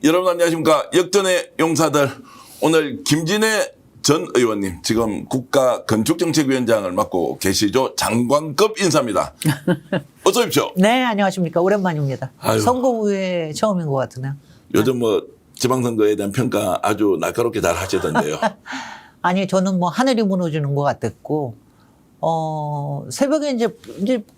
여러분 안녕하십니까. 역전의 용사들. 오늘 김진애 전 의원님 지금 국가건축정책위원장을 맡고 계시죠. 장관급 인사입니다. 어서 오십시오. 네, 안녕하십니까. 오랜만입니다. 아유. 선거 후에 처음인 것 같으네요. 요즘 뭐 지방선거에 대한 평가 아주 날카롭게 잘 하시던데요. 아니, 저는 뭐 하늘이 무너지는 것 같았고, 새벽에 이제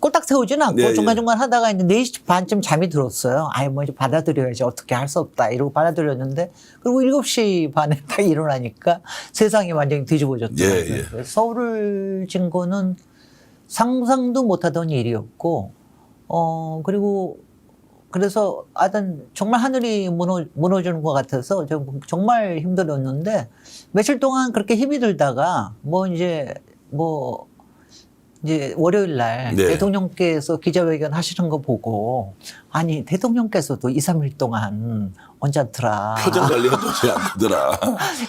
꼴딱 세우지는 않고 네, 중간중간 하다가 이제 4시 반쯤 잠이 들었어요. 아이, 뭐 이제 받아들여야지. 어떻게 할 수 없다. 이러고 받아들였는데, 그리고 7시 반에 딱 일어나니까 세상이 완전히 뒤집어졌더라고요. 예, 예. 그래서 서울을 진 거는 상상도 못하던 일이었고, 그리고 그래서 하여튼 정말 하늘이 무너지는 것 같아서 정말 힘들었는데 며칠 동안 그렇게 힘이 들다가 이제 월요일 날 네. 대통령께서 기자회견 하시는 거 보고 아니 대통령께서도 2, 3일 동안 언짢더라. 표정 관리가 좋지 않더라.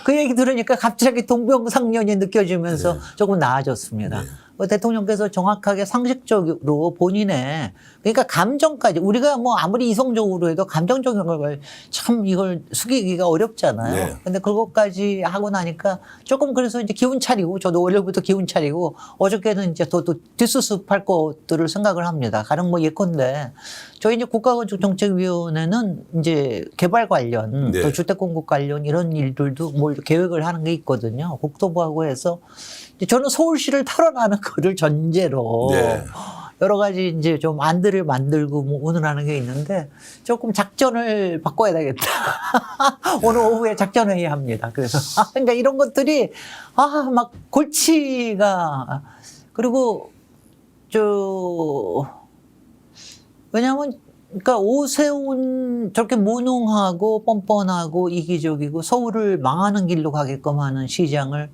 그 얘기 들으니까 갑자기 동병상련이 느껴지면서 네. 조금 나아졌습니다. 네. 대통령께서 정확하게 상식적으로 본인의 그러니까 감정까지 우리가 뭐 아무리 이성적으로 해도 감정적인 걸 참 이걸 숙이기가 어렵잖아요. 네. 근데 그것까지 하고 나니까 조금 그래서 이제 기운 차리고 저도 월요일부터 기운 차리고 어저께는 이제 또 뒷수습할 것들을 생각을 합니다. 가령 뭐 예컨대 저희 이제 국가건축정책위원회는 이제 개발 관련 네. 또 주택 공급 관련 이런 일들도 뭘 계획을 하는 게 있거든요. 국토부하고 해서 저는 서울시를 털어나는 거를 전제로 네. 여러 가지 이제 좀 안들을 만들고 뭐 운운하는 게 있는데 조금 작전을 바꿔야 되겠다. 오늘 오후에 작전회의 합니다. 그래서 그러니까 이런 것들이 막 골치가 그리고 왜냐하면 그러니까 오세훈 저렇게 무능하고 뻔뻔하고 이기적이고 서울을 망하는 길로 가게끔 하는 시장을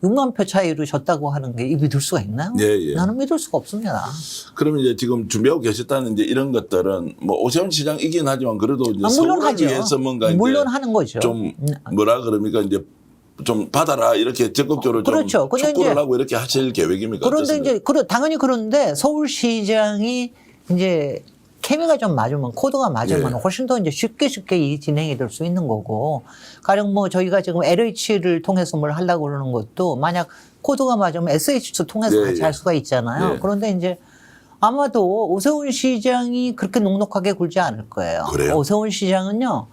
6만 표 차이로 졌다고 하는 게 믿을 수가 있나요? 예, 예. 나는 믿을 수가 없습니다. 그러면 이제 지금 준비하고 계셨다는 이제 이런 것들은 뭐 오세훈 시장이긴 하지만 그래도 이제 물론 서울을 하죠. 위해서 뭔가 물론 이제 하는 거죠. 좀 뭐라 그럽니까 이제 좀 받아라 이렇게 적극적으로 그렇죠. 좀 촉구를 이제 하고 이렇게 하실 계획입니까? 그런데 어떻습니까? 이제 당연히 그런데 서울시장이 이제 케미가 좀 맞으면 코드가 맞으면 예. 훨씬 더 이제 쉽게 이 진행이 될 수 있는 거고 가령 뭐 저희가 지금 LH를 통해서 뭘 하려고 그러는 것도 만약 코드가 맞으면 SH도 통해서 예, 같이 예. 할 수가 있잖아요. 예. 그런데 이제 아마도 오세훈 시장이 그렇게 녹록하게 굴지 않을 거예요. 그래요? 오세훈 시장은요.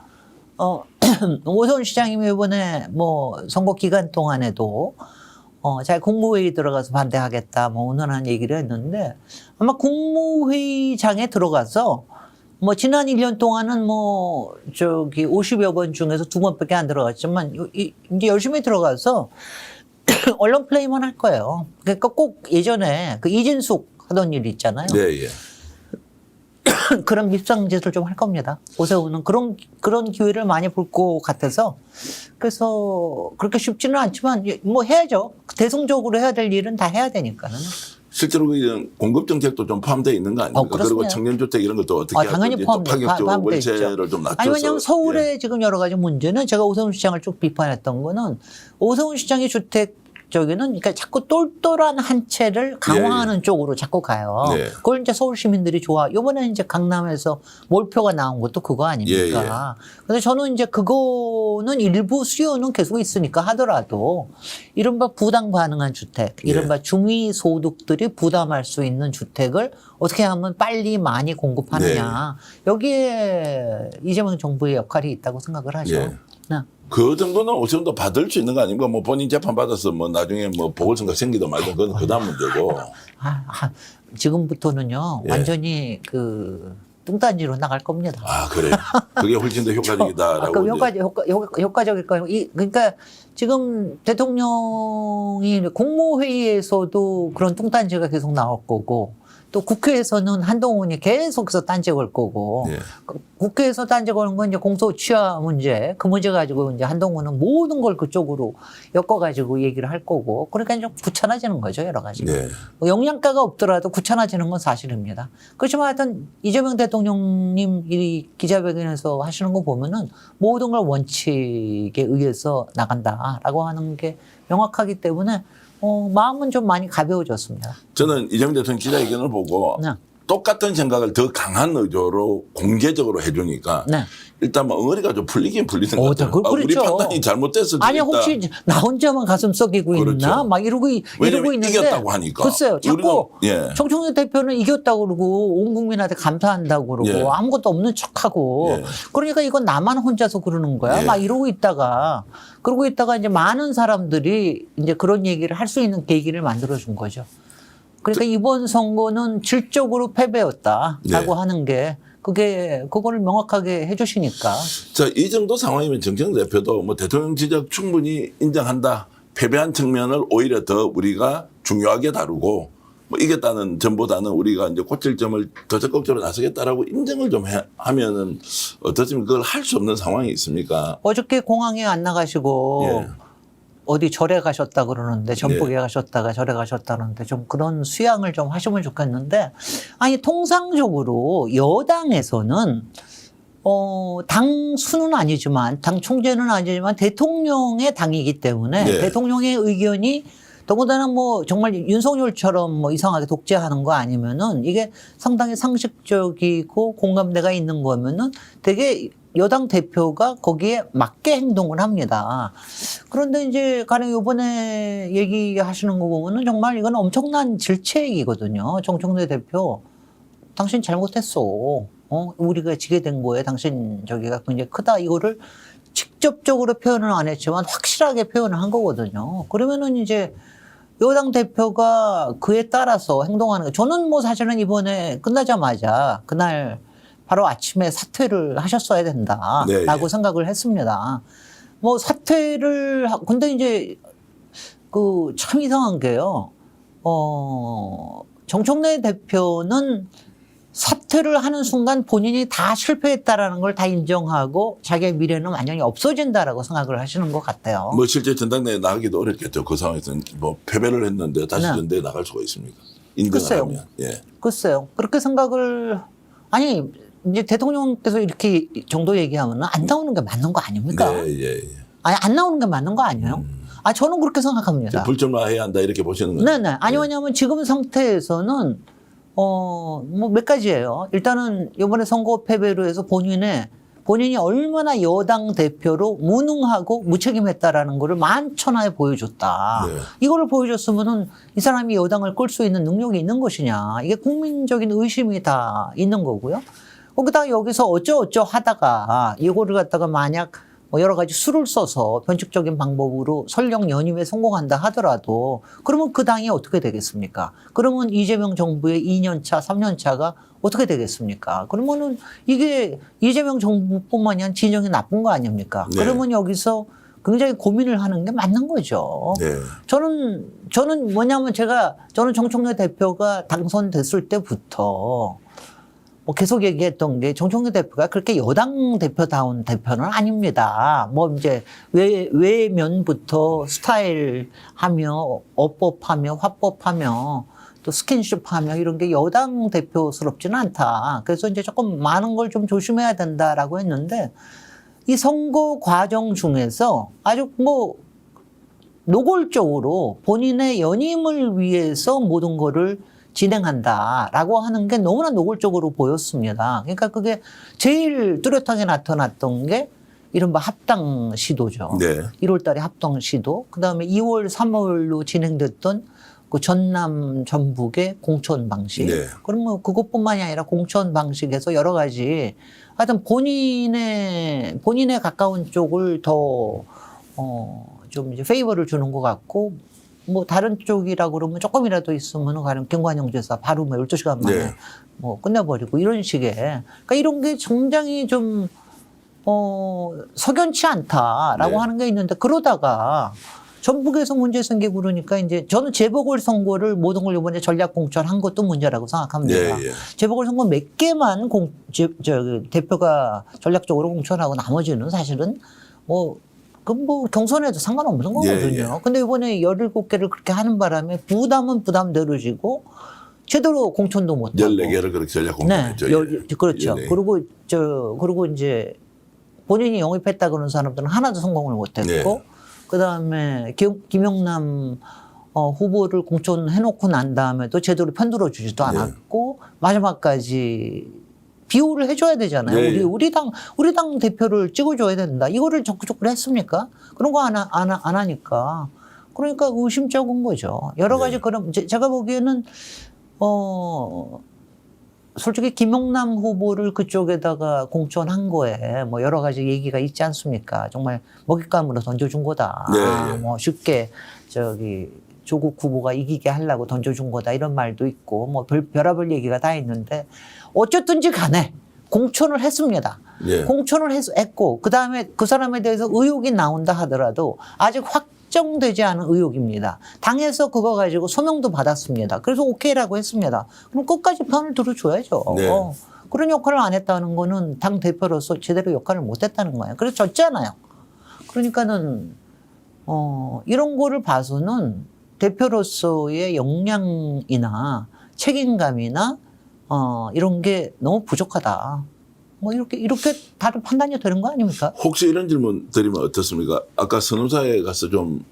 오세훈 시장이 이번에 뭐 선거 기간 동안에도 잘 국무회의 들어가서 반대하겠다 뭐 오늘한 얘기를 했는데 아마 국무회의장에 들어가서 뭐 지난 1년 동안은 뭐 50여 번 중에서 2번밖에 안 들어갔지만 이제 열심히 들어가서 언론 플레이만 할 거예요. 그러니까 꼭 예전에 그 이진숙 하던 일 있잖아요. 네, 예. 그런 밉상짓을 좀 할 겁니다. 오세훈은 그런 기회를 많이 볼 것 같아서 그래서 그렇게 쉽지는 않지만 뭐 해야죠. 대승적으로 해야 될 일은 다 해야 되니까는. 실제로 그 공급 정책도 좀 포함되어 있는 거 아닙니까? 그리고 그렇습니다. 청년주택 이런 것도 어떻게 당연히 할지 또 파격적으로 포함돼 있죠. 월세를 좀 낮춰서. 아니 왜냐하면 서울의 예. 지금 여러 가지 문제는 제가 오세훈 시장을 쭉 비판했던 거는 오세훈 시장의 주택 저기는 그러니까 자꾸 똘똘한 한 채를 강화하는 쪽으로 자꾸 가요. 네. 그걸 이제 서울 시민들이 좋아. 이번에 이제 강남에서 몰표가 나온 것도 그거 아닙니까? 그래서 저는 이제 그거는 일부 수요는 계속 있으니까 하더라도 이른바 부담 가능한 주택, 이른바 중위 소득들이 부담할 수 있는 주택을 어떻게 하면 빨리 많이 공급하느냐. 여기에 이재명 정부의 역할이 있다고 생각을 하죠. 예. 네. 그 정도는 오세훈도 받을 수 있는 거 아닙니까? 뭐 본인 재판 받아서 뭐 나중에 뭐 보궐선거 생기든 말든 그건 그다음 문제고. 지금부터는요 예. 완전히 그 뚱딴지로 나갈 겁니다. 아, 그래요? 그게 훨씬 더 효과적이다라고. 효과적일까요? 그러니까 지금 대통령이 국무회의에서도 그런 뚱딴지가 계속 나올 거고 또 국회에서는 한동훈이 계속해서 딴지 걸 거고 예. 국회에서 딴지 거는 건 이제 공소 취하 문제 그 문제 가지고 이제 한동훈은 모든 걸 그쪽으로 엮어가지고 얘기를 할 거고 그러니까 좀 귀찮아지는 거죠 여러 가지. 네. 뭐 영양가가 없더라도 귀찮아지는 건 사실입니다. 그렇지만 하여튼 이재명 대통령님 이 기자회견에서 하시는 거 보면은 모든 걸 원칙에 의해서 나간다라고 하는 게 명확하기 때문에 마음은 좀 많이 가벼워졌습니다. 저는 이재명 대통령 기자회견을 보고 네. 똑같은 생각을 더 강한 의도로 공개적으로 해주니까 네. 일단 뭐 엉어리가 좀 풀리긴 풀리는 것 같아요. 그렇죠. 우리 판단이 잘못됐을 수도 아니 있다. 혹시 나 혼자만 가슴 썩이고 그렇죠. 있나? 막 이러고 왜냐면 있는데 이겼다고 하니까. 글쎄요. 자꾸 우리는, 예. 정청래 대표는 이겼다고 그러고 온 국민한테 감사한다고 그러고 예. 아무것도 없는 척하고 예. 그러니까 이건 나만 혼자서 그러는 거야. 예. 막 이러고 있다가 이제 많은 사람들이 이제 그런 얘기를 할 수 있는 계기를 만들어 준 거죠. 그러니까 이번 선거는 질적으로 패배였다라고 네. 하는 게 그거를 명확하게 해주시니까. 자, 이 정도 상황이면 정청래 대표도 뭐 대통령 지적 충분히 인정한다. 패배한 측면을 오히려 더 우리가 중요하게 다루고 뭐 이겼다는 점보다는 우리가 이제 고칠 점을 더 적극적으로 나서겠다라고 인정을 좀 하면은 어떻습니까? 그걸 할 수 없는 상황이 있습니까? 어저께 공항에 안 나가시고 예. 어디 절에 가셨다 그러는데 전북에 가셨다가 절에 가셨다는데 좀 그런 수양을 좀 하시면 좋겠는데 아니 통상적으로 여당에서는 당 수는 아니지만 당 총재는 아니지만 대통령의 당이기 때문에 네. 대통령의 의견이 더군다나 뭐 정말 윤석열처럼 뭐 이상하게 독재하는 거 아니면은 이게 상당히 상식적이고 공감대가 있는 거면은 되게 여당 대표가 거기에 맞게 행동을 합니다. 그런데 이제 가령 이번에 얘기하시는 거 보면은 정말 이건 엄청난 질책이거든요. 정청래 대표, 당신 잘못했어. 우리가 지게 된 거에 당신 저기가 굉장히 크다. 이거를 직접적으로 표현을 안 했지만 확실하게 표현을 한 거거든요. 그러면은 이제 여당 대표가 그에 따라서 행동하는 거. 저는 뭐 사실은 이번에 끝나자마자 그날 바로 아침에 사퇴를 하셨어야 된다라고 네. 생각을 했습니다. 뭐 근데 이제 참 이상한 게요. 정청래 대표는 사퇴를 하는 순간 본인이 다 실패했다라는 걸 다 인정하고 자기의 미래는 완전히 없어진다라고 생각을 하시는 것 같아요. 뭐 실제 전당대회 나가기도 어렵겠죠. 그 상황에서는 뭐 패배를 했는데 다시 네. 전대에 나갈 수가 있습니까? 인정을 글쎄요. 하면. 예. 글쎄요. 그렇게 생각을 아니 이제 대통령께서 이렇게 정도 얘기하면 안 나오는 게 맞는 거 아닙니까? 네, 예, 예. 아니 안 나오는 게 맞는 거 아니에요? 저는 그렇게 생각합니다. 불출마해야 한다 이렇게 보시는 거죠? 네네. 아니 왜냐하면 지금 상태에서는 뭐 몇 가지예요. 일단은 이번에 선거 패배로 해서 본인이 얼마나 여당 대표로 무능하고 무책임했다라는 거를 만천하에 보여줬다. 네. 이거를 보여줬으면은 이 사람이 여당을 끌 수 있는 능력이 있는 것이냐. 이게 국민적인 의심이 다 있는 거고요. 거기다가 여기서 어쩌어쩌 하다가 이거를 갖다가 만약 뭐 여러 가지 수를 써서 변칙적인 방법으로 설령 연임에 성공한다 하더라도 그러면 그 당이 어떻게 되겠습니까? 그러면 이재명 정부의 2년차, 3년차가 어떻게 되겠습니까? 그러면은 이게 이재명 정부뿐만이 아니라 진영이 나쁜 거 아닙니까? 네. 그러면 여기서 굉장히 고민을 하는 게 맞는 거죠. 네. 저는 뭐냐면 저는 정청래 대표가 당선됐을 때부터 뭐 계속 얘기했던 게 정청래 대표가 그렇게 여당 대표다운 대표는 아닙니다. 뭐 이제 외면부터 스타일하며 어법하며 화법하며 또 스킨십하며 이런 게 여당 대표스럽지는 않다. 그래서 이제 조금 많은 걸 좀 조심해야 된다라고 했는데 이 선거 과정 중에서 아주 뭐 노골적으로 본인의 연임을 위해서 모든 거를 진행한다라고 하는 게 너무나 노골적으로 보였습니다. 그러니까 그게 제일 뚜렷하게 나타났던 게 이른바 합당 시도죠. 네. 1월 달에 합당 시도, 그 다음에 2월, 3월로 진행됐던 그 전남, 전북의 공천 방식. 네. 그러면 그것뿐만이 아니라 공천 방식에서 여러 가지 하여튼 본인에 가까운 쪽을 좀 이제 페이버를 주는 것 같고 뭐 다른 쪽이라고 그러면 조금이라도 있으면 가령 김관영 지사 바로 뭐 12시간 만에 네. 뭐 끝내버리고 이런 식의 그러니까 이런 게 굉장히 좀 석연치 않다라고 네. 하는 게 있는데 그러다가 전북에서 문제 생기고 그러니까 이제 저는 재보궐선거를 모든 걸 이번에 전략 공천한 것도 문제라고 생각합니다. 예, 예. 재보궐선거 몇 개만 대표가 전략적으로 공천하고 나머지는 사실은 뭐 경선에도 상관없는 거거든요. 예. 근데 이번에 17개를 그렇게 하는 바람에 부담은 부담대로 지고 제대로 공천도 못 하고. 14개를 그렇게 전략 공천했죠. 그렇죠. 예. 그리고 이제 본인이 영입했다 그러는 사람들은 하나도 성공을 못 했고 네. 그다음에 김영남 후보를 공천해놓고 난 다음에도 제대로 편들어 주지도 않았고 마지막까지 비호를 해줘야 되잖아요. 네. 우리 당 대표를 찍어줘야 된다. 이거를 적극적으로 했습니까? 그런 거 안 하니까. 그러니까 의심쩍은 거죠. 여러 가지 그럼 제가 보기에는 솔직히 김용남 후보를 그쪽에다가 공천한 거에 뭐 여러 가지 얘기가 있지 않습니까? 정말 먹잇감으로 던져준 거다. 네. 뭐 쉽게 조국 후보가 이기게 하려고 던져준 거다 이런 말도 있고 뭐 별의별 얘기가 다 있는데 어쨌든지 간에 공천을 했습니다. 예. 공천을 했고 그다음에 그 사람에 대해서 의혹이 나온다 하더라도 아직 확정되지 않은 의혹입니다. 당에서 그거 가지고 소명도 받았습니다. 그래서 오케이라고 했습니다. 그럼 끝까지 편을 들어줘야죠. 네. 그런 역할을 안 했다는 거는 당 대표로서 제대로 역할을 못 했다는 거예요. 그래서 졌잖아요. 그러니까는 이런 거를 봐서는 대표로서의 역량이나 책임감이나 이런 게 너무 부족하다. 뭐 이렇게 다들 판단이 되는 거 아닙니까? 혹시 이런 질문 드리면 어떻습니까? 아까 선우사에 가서 좀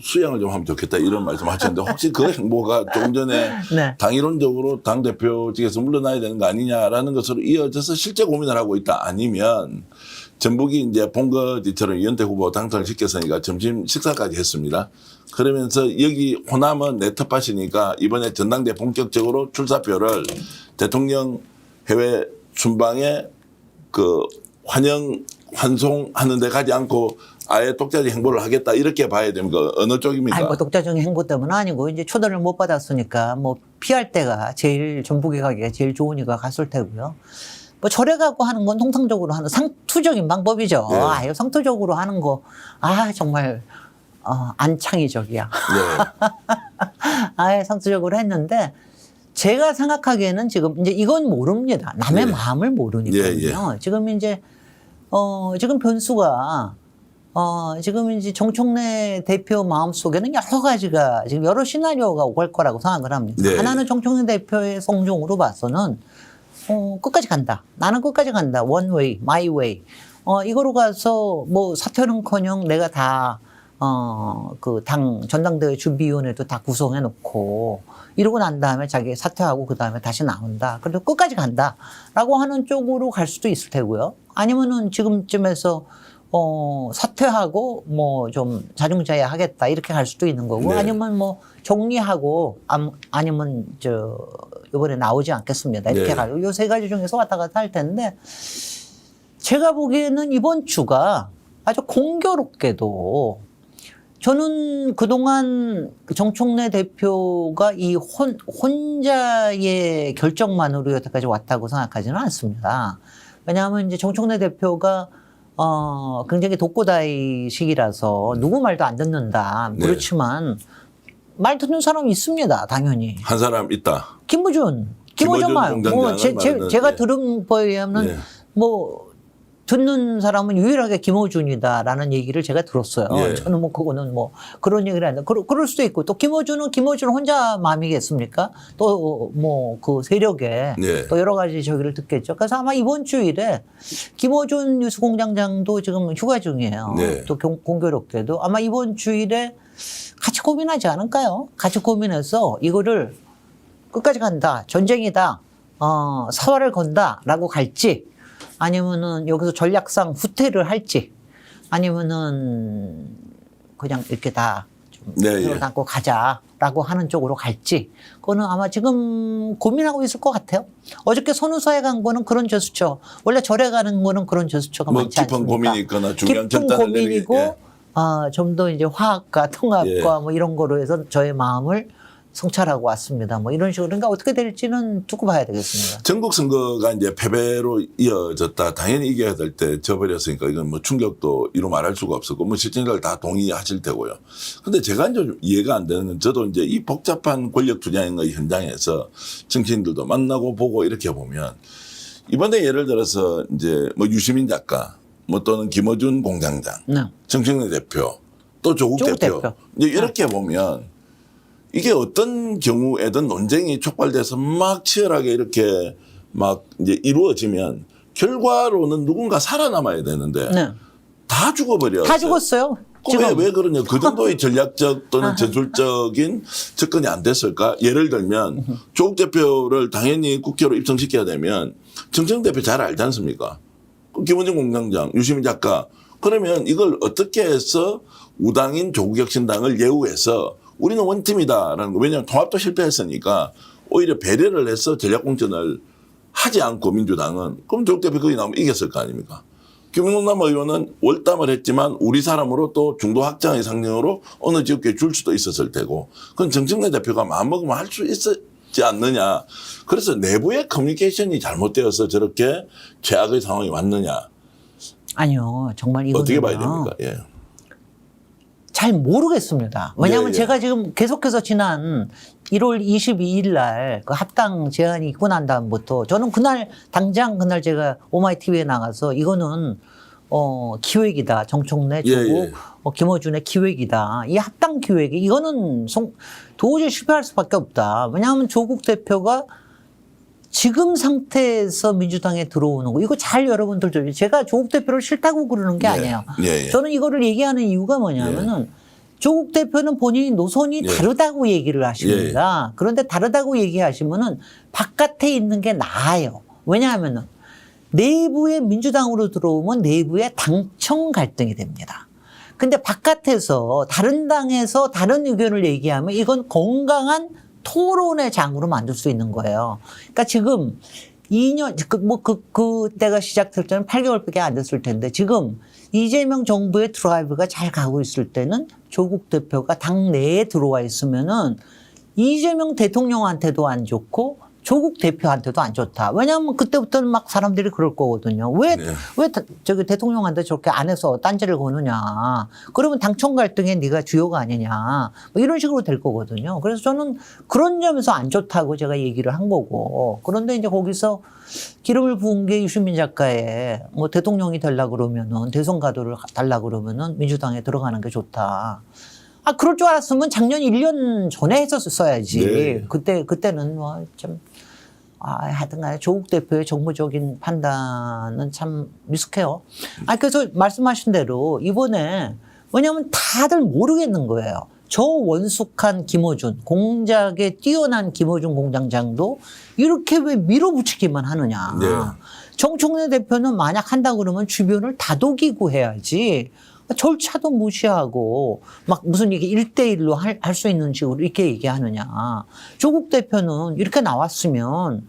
수양을 좀 하면 좋겠다 이런 말씀하셨는데 혹시 그 행보가 조금 전에 네. 당이론적으로 당 대표직에서 물러나야 되는 거 아니냐라는 것으로 이어져서 실제 고민을 하고 있다 아니면 전북이 이제 본거지처럼 이현태 후보 당선을 시켰으니까 점심 식사까지 했습니다. 그러면서 여기 호남은 내 텃밭이니까 이번에 전당대 본격적으로 출사표를 대통령 해외 순방에 환송하는 데 가지 않고 아예 독자적 행보를 하겠다 이렇게 봐야 됩니까? 어느 쪽입니까? 아니, 뭐 독자적인 행보 때문은 아니고 이제 초대를 못 받았으니까 뭐 피할 때가 제일 전북에 가기가 제일 좋으니까 갔을 테고요. 뭐 절에 가고 하는 건 통상적으로 하는 상투적인 방법이죠. 네. 아유, 상투적으로 하는 거, 정말, 안창의적이야. 네. 아예 상투적으로 했는데, 제가 생각하기에는 지금 이제 이건 모릅니다. 남의 네. 마음을 모르니까요. 예. 지금 이제, 지금 변수가, 지금 이제 정청래 대표 마음속에는 여러 가지가 지금 여러 시나리오가 오갈 거라고 생각을 합니다. 네. 하나는 정청래 대표의 성종으로 봐서는 끝까지 간다. 나는 끝까지 간다. One way, my way. 이거로 가서 뭐 사퇴는커녕 내가 다 그 전당대회 준비위원회도 다 구성해 놓고 이러고 난 다음에 자기 사퇴하고 그 다음에 다시 나온다. 그래도 끝까지 간다라고 하는 쪽으로 갈 수도 있을 테고요. 아니면은 지금쯤에서 사퇴하고 뭐 좀 자중자애하겠다 이렇게 갈 수도 있는 거고. 네. 아니면 뭐 정리하고 아니면 이번에 나오지 않겠습니다. 이렇게 네. 가고 요 세 가지 중에서 왔다 갔다 할 텐데 제가 보기에는 이번 주가 아주 공교롭게도 저는 그동안 정청래 대표가 이 혼자의 결정만으로 여태까지 왔다고 생각하지는 않습니다. 왜냐하면 이제 정청래 대표가 굉장히 독고다이식이라서 누구 말도 안 듣는다. 네. 그렇지만 말 듣는 사람이 있습니다. 당연히. 한 사람 있다. 김어준 김어준 말. 뭐 공장장은 말은, 제가 예. 들은 바에 의하면 예. 뭐 듣는 사람은 유일하게 김어준이다라는 얘기를 제가 들었어요. 예. 저는 뭐 그거는 뭐 그런 얘기를 하는데 그럴 수도 있고 또 김어준은 김어준 혼자 마음이겠습니까? 또 뭐 그 세력에 예. 또 여러 가지 저기를 듣겠죠. 그래서 아마 이번 주일에 김어준 뉴스공장장도 지금 휴가 중이에요. 네. 또 공교롭게도 아마 이번 주일에 같이 고민하지 않을까요? 같이 고민해서 이거를 끝까지 간다, 전쟁이다, 사활을 건다라고 갈지, 아니면은 여기서 전략상 후퇴를 할지, 아니면은 그냥 이렇게 다좀 네, 예. 담고 가자라고 하는 쪽으로 갈지, 그거는 아마 지금 고민하고 있을 것 같아요. 어저께 선우사에 간 거는 그런 제스처, 원래 절에 가는 거는 그런 제스처가 뭐 많지 않습니까? 깊은 고민이 있거나 중요한 깊은 결단을 고민이고, 내리기, 좀 더 이제 화합과 통합과 예. 뭐 이런 거로 해서 저의 마음을 성찰하고 왔습니다. 뭐 이런 식으로. 그러니까 어떻게 될지는 두고 봐야 되겠습니다. 전국 선거가 이제 패배로 이어졌다. 당연히 이겨야 될 때 져버렸으니까 이건 뭐 충격도 이루 말할 수가 없었고 뭐 시청자들 다 동의하실 테고요. 근데 제가 이제 좀 이해가 안 되는 건 저도 이제 이 복잡한 권력 투쟁의 현장에서 정치인들도 만나고 보고 이렇게 보면 이번에 예를 들어서 이제 뭐 유시민 작가 뭐 또는 김어준 공장장, 네. 정청래 대표, 또 조국 대표. 이제 이렇게 보면 이게 어떤 경우에든 논쟁이 촉발돼서 막 치열하게 이렇게 막 이제 이루어지면 결과로는 누군가 살아남아야 되는데 네. 다 죽어버려. 다 죽었어요. 왜 그러냐. 그 정도의 전략적 또는 전술적인 접근이 안 됐을까? 예를 들면 조국 대표를 당연히 국회로 입성시켜야 되면 정청 대표 잘 알지 않습니까? 김원중 공장장, 유시민 작가. 그러면 이걸 어떻게 해서 우당인 조국혁신당을 예우해서 우리는 원팀이다라는 거. 왜냐하면 통합도 실패했으니까 오히려 배려를 해서 전략공천을 하지 않고 민주당은 그럼 조국 대표 거기 나오면 이겼을 거 아닙니까? 김용남 의원은 월담을 했지만 우리 사람으로 또 중도 확장의 상징으로 어느 지역에 줄 수도 있었을 테고 그건 정청래 대표가 마음먹으면 할 수 있었지 않느냐. 그래서 내부의 커뮤니케이션이 잘못되어서 저렇게 최악의 상황이 왔느냐. 아니요. 정말 이거는 어떻게 봐야 됩니까? 예. 잘 모르겠습니다. 왜냐하면 예, 예. 제가 지금 계속해서 지난 1월 22일 날 그 합당 제안이 있고 난 다음부터 저는 당장 그날 제가 오마이TV에 나가서 이거는 기획이다. 정청래, 예, 조국, 예. 김어준의 기획이다. 이 합당 기획이 이거는 도저히 실패할 수밖에 없다. 왜냐하면 조국 대표가 지금 상태에서 민주당에 들어오는 거 이거 잘 여러분들 좀 제가 조국 대표를 싫다고 그러는 게 예. 아니에요. 예, 예. 저는 이거를 얘기하는 이유가 뭐냐면은 조국 대표는 본인이 노선이 예. 다르다고 얘기를 하십니다. 그런데 다르다고 얘기하시면은 바깥에 있는 게 나아요. 왜냐하면은 내부에 민주당으로 들어오면 내부에 당청 갈등이 됩니다. 근데 바깥에서 다른 당에서 다른 의견을 얘기하면 이건 건강한 토론의 장으로 만들 수 있는 거예요. 그러니까 지금 2년, 그때가 시작될 때는 8개월밖에 안 됐을 텐데 지금 이재명 정부의 드라이브가 잘 가고 있을 때는 조국 대표가 당 내에 들어와 있으면은 이재명 대통령한테도 안 좋고 조국 대표한테도 안 좋다. 왜냐하면 그때부터는 막 사람들이 그럴 거거든요. 왜 저기 대통령한테 저렇게 안 해서 딴지를 거느냐. 그러면 당청 갈등에 네가 주요가 아니냐. 뭐 이런 식으로 될 거거든요. 그래서 저는 그런 점에서 안 좋다고 제가 얘기를 한 거고. 그런데 이제 거기서 기름을 부은 게 유시민 작가의 뭐 대통령이 되려고 그러면은 대선 가도를 달라고 그러면은 민주당에 들어가는 게 좋다. 그럴 줄 알았으면 작년 1년 전에 했었어야지. 네. 그때는 뭐 좀, 하여튼 간에 조국 대표의 정무적인 판단은 참 미숙해요. 그래서 말씀하신 대로 이번에 왜냐하면 다들 모르겠는 거예요. 저 원숙한 김어준, 공작에 뛰어난 김어준 공장장도 이렇게 왜 밀어붙이기만 하느냐. 네. 정청래 대표는 만약 한다 그러면 주변을 다독이고 해야지. 절차도 무시하고 막 무슨 이게 1대1로 할 수 있는 식으로 이렇게 얘기하느냐. 조국 대표는 이렇게 나왔으면은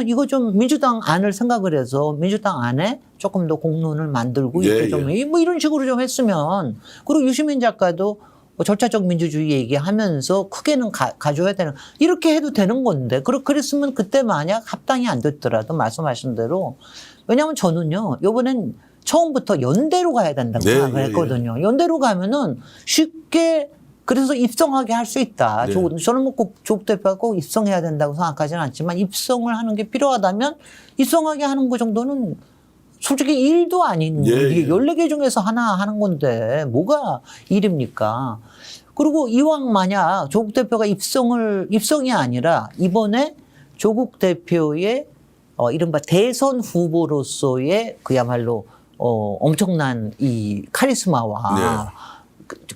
이거 좀 민주당 안을 생각을 해서 민주당 안에 조금 더 공론을 만들고 이렇게 좀 뭐 이런 식으로 좀 했으면 그리고 유시민 작가도 뭐 절차적 민주주의 얘기하면서 크게는 가져야 되는 이렇게 해도 되는 건데 그랬으면 그때 만약 합당이 안 됐더라도 말씀하신 대로 왜냐하면 저는요 이번엔 처음부터 연대로 가야 된다고 생각을 했거든요. 연대로 가면은 쉽게 그래서 입성하게 할 수 있다. 저는 뭐 꼭 조국 대표가 꼭 입성해야 된다고 생각하지는 않지만 입성을 하는 게 필요하다면 입성하게 하는 거 정도는 솔직히 일도 아닌 일이 14개 중에서 하나 하는 건데 뭐가 일입니까? 그리고 이왕 만약 조국 대표가 입성이 아니라 이번에 조국 대표의 이른바 대선 후보로서의 그야말로 엄청난 이 카리스마와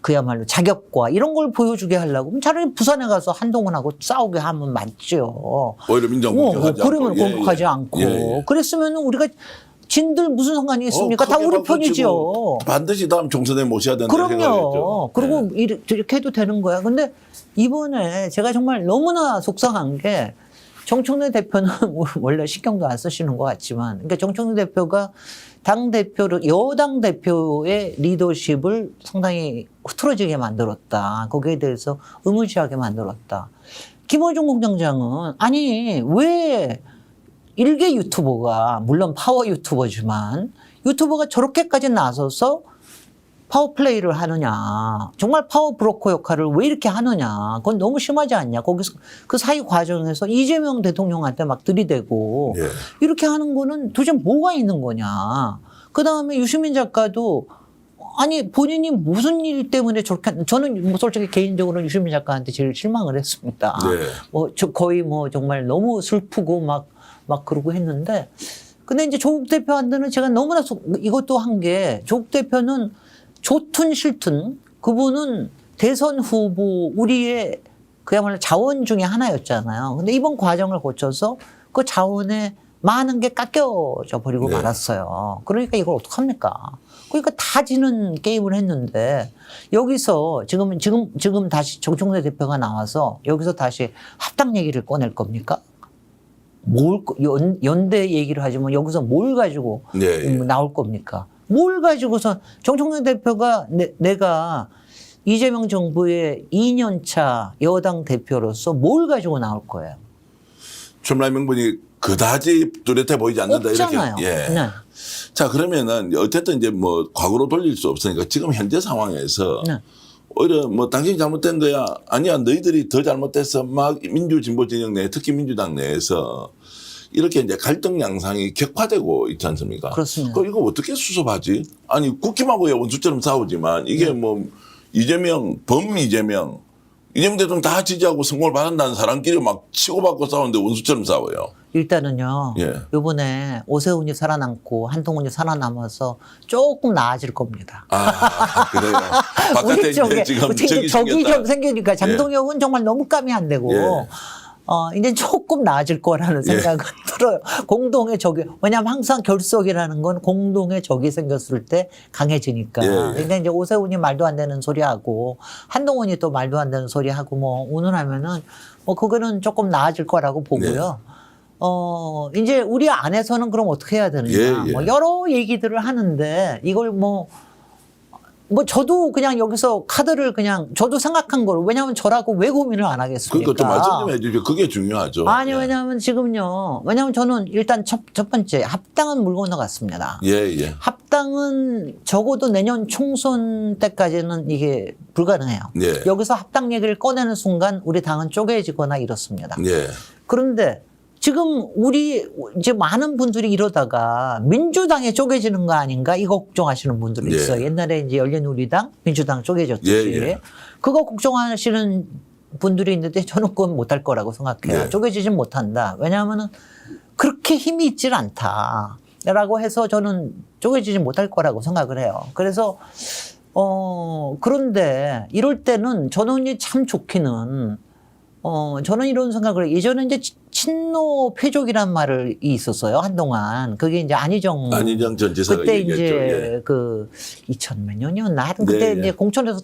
그야말로 자격과 이런 걸 보여주게 하려고 그럼 차라리 부산에 가서 한동훈하고 싸우게 하면 맞죠. 오히려 민정 공격하지 않고. 그러면 공격하지 않고. 그랬으면 우리가 진들 무슨 상관이 있습니까? 다 우리 편이죠. 반드시 다음 총선에 모셔야 된다. 그럼요. 그리고 이렇게 해도 되는 거야. 근데 이번에 제가 정말 너무나 속상한 게 정청래 대표는 원래 신경도 안 쓰시는 것 같지만, 그러니까 정청래 대표가 여당 대표의 리더십을 상당히 흐트러지게 만들었다. 거기에 대해서 의무시하게 만들었다. 김어준 공장장은 왜 일개 유튜버가 물론 파워 유튜버지만 유튜버가 저렇게까지 나서서 파워플레이를 하느냐. 정말 파워 브로커 역할을 왜 이렇게 하느냐. 그건 너무 심하지 않냐. 거기서 그 사이 과정에서 이재명 대통령한테 막 들이대고 이렇게 하는 거는 도대체 뭐가 있는 거냐. 그다음에 유시민 작가도 본인이 무슨 일 때문에 저렇게 저는 뭐 솔직히 개인적으로 유시민 작가한테 제일 실망을 했습니다. 거의 정말 너무 슬프고 막 그러고 했는데 근데 이제 조국 대표한테는 제가 너무나 이것도 한 게 조국 대표는 좋든 싫든 그분은 대선 후보 우리의 그야말로 자원 중에 하나였잖아요. 근데 이번 과정을 거쳐서 그 자원에 많은 게 깎여져 버리고 네. 말았어요. 그러니까 이걸 어떡합니까? 그러니까 다 지는 게임을 했는데 여기서 지금 다시 정청래 대표가 나와서 여기서 다시 합당 얘기를 꺼낼 겁니까? 연대 얘기를 하지만 여기서 뭘 가지고 네. 나올 겁니까? 뭘 가지고서 정청래 대표가 내가 이재명 정부의 2년차 여당 대표로서 뭘 가지고 나올 거예요? 출마 명분이 그다지 뚜렷해 보이지 않는다. 없잖아요. 이렇게. 예. 네. 자, 그러면은 어쨌든 이제 뭐 과거로 돌릴 수 없으니까 지금 현재 상황에서 네. 오히려 뭐 당신이 잘못된 거야. 아니야, 너희들이 더 잘못됐어. 막 민주 진보 진영 내, 특히 민주당 내에서 이렇게 이제 갈등 양상이 격화되고 있지 않습니까? 그렇습니다. 그럼 이거 어떻게 수습하지? 아니, 국힘하고야 원수처럼 싸우지만 이게 뭐 이재명, 이재명 대통령 다 지지하고 선거를 받는다는 사람끼리 막 치고받고 싸우는데 원수처럼 싸워요. 일단은요. 예. 이번에 오세훈이 살아남고 한동훈이 살아남아서 조금 나아질 겁니다. 아, 그래요. 바깥에 우리 쪽에 이제 지금 적이 생겼다. 좀 생기니까 장동혁은 정말 너무 감이 안 되고 예. 이제 조금 나아질 거라는 생각은 들어요. 공동의 적이 왜냐하면 항상 결속이라는 건 공동의 적이 생겼을 때 강해지니까. 예. 근데 이제 오세훈이 말도 안 되는 소리 하고 한동훈이 또 말도 안 되는 소리 하고 뭐 운운하면은 뭐 그거는 조금 나아질 거라고 보고요. 이제 우리 안에서는 그럼 어떻게 해야 되느냐. 예. 뭐 여러 얘기들을 하는데 이걸 뭐 저도 그냥 여기서 카드를 그냥 저도 생각한 거로 왜냐하면 저라고 왜 고민을 안 하겠습니까? 그러니까 좀 말씀 좀 해주죠. 그게 중요하죠. 아니 예. 왜냐하면 지금요. 왜냐하면 저는 일단 첫 번째 합당은 물 건너갔습니다. 예. 합당은 적어도 내년 총선 때까지는 이게 불가능해요. 예. 여기서 합당 얘기를 꺼내는 순간 우리 당은 쪼개지거나 이렇습니다. 예. 그런데 지금 우리 이제 많은 분들이 이러다가 민주당에 쪼개지는 거 아닌가 이거 걱정하시는 분들이 예. 있어요. 옛날에 이제 열린우리당, 민주당 쪼개졌듯이 예. 그거 걱정하시는 분들이 있는데 저는 그건 못할 거라고 생각해요. 네. 쪼개지진 못한다. 왜냐하면은 그렇게 힘이 있질 않다라고 해서 저는 쪼개지지 못할 거라고 생각을 해요. 그래서 그런데 이럴 때는 저는 참 좋기는 저는 이런 생각을 해요. 예전에 이제 친노 패족이란 말이 있었어요. 한동안. 그게 이제 안희정 전 지사가 그때 얘기했죠. 이제 예. 그 2000몇 년이었나? 하여튼 그때 네, 이제 예. 공천에서